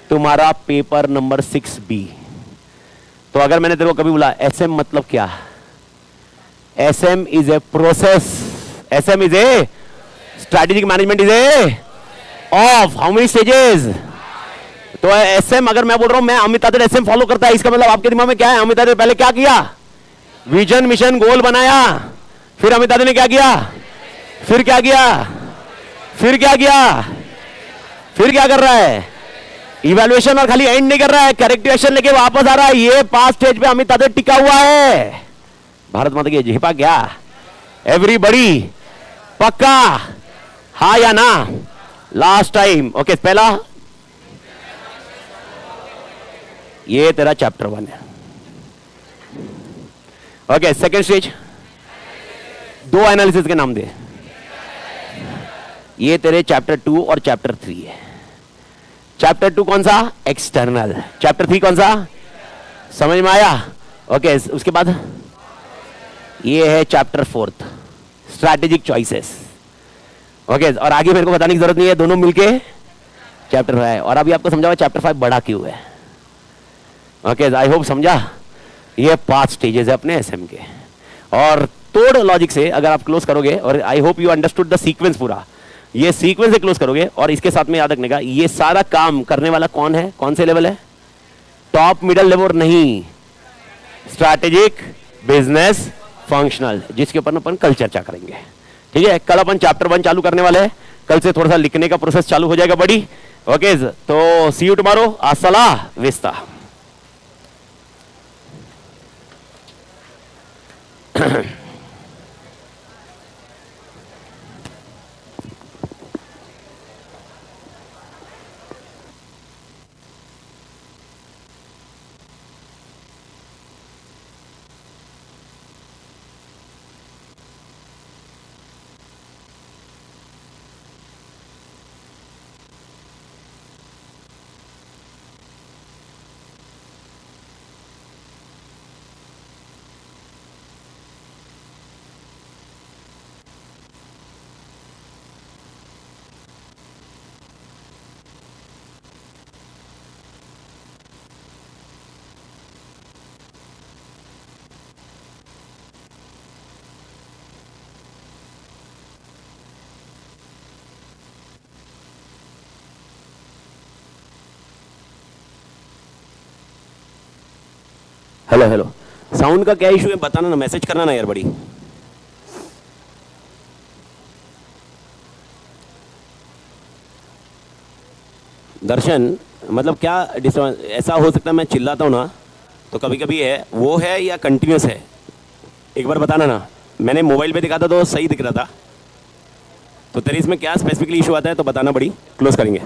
तुम्हारा पेपर नंबर 6B। तो अगर मैंने तेरे को कभी बोला SM मतलब क्या? SM is a process, SM is a strategic management is a of how many stages? तो SM अगर मैं बोल रहा हूं मैं अमिताभ SM फॉलो करता है, इसका मतलब आपके दिमाग में क्या है? अमिताभ पहले क्या किया? विजन, मिशन, गोल बनाया, फिर अमिताभ ने क्या किया? फिर क्या किया? फिर क्या किया? फिर क्या कर रहा है? इवैल्यूएशन। और खाली एंड नहीं कर रहा है, करेक्टिव एक्शन लेके वापस आ रहा है। ये 5 स्टेज पे अमिताभ टिका हुआ है। भारत माता की झेपा क्या? एवरीबॉडी पक्का? हाँ या ना? Last time okay. पहला ये तेरा चैप्टर 1 है ओके। सेकेंड स्टेज 2 एनालिसिस के नाम दे। ये तेरे चैप्टर 2 और चैप्टर 3 है। चैप्टर 2 कौन सा? एक्सटर्नल। चैप्टर 3 कौन सा? समझ में आया? ओके उसके बाद ये है चैप्टर 4 स्ट्रैटेजिक चॉइसेस ओके। और आगे मेरे को बताने की जरूरत नहीं है, दोनों मिलके चैप्टर 5 है। और अभी आपको समझा हुआ चैप्टर 5 बड़ा क्यों है ओके। आई होप समझा। ये 5 स्टेजेस है अपने SM के। और तोड़ लॉजिक से अगर आप क्लोज करोगे, और आई hope you understood the sequence पूरा, ये सीक्वेंस से क्लोज करोगे और इसके साथ में याद रखने का ये सारा काम करने वाला कौन है? कौन से लेवल है? टॉप, मिडल लेवल नहीं, स्ट्रैटेजिक, बिजनेस, फंक्शनल, जिसके ऊपर अपन कल चर्चा करेंगे। ठीक है, कल अपन चैप्टर 1 चालू करने वाले हैं। कल से थोड़ा सा लिखने का प्रोसेस चालू हो जाएगा बड़ी ओके। तो सी यू टुमारो। अस्सला विस्ता। हेलो हेलो, साउंड का क्या इशू है बताना ना, मैसेज करना ना यार बड़ी। दर्शन मतलब क्या डिस्टर्बेंस? ऐसा हो सकता है मैं चिल्लाता हूँ ना तो कभी कभी है, वो है या कंटिन्यूस है? एक बार बताना ना। मैंने मोबाइल पे दिखा था तो सही दिख रहा था, तो तेरे इसमें क्या स्पेसिफिकली इशू आता है तो बताना बड़ी। क्लोज करेंगे।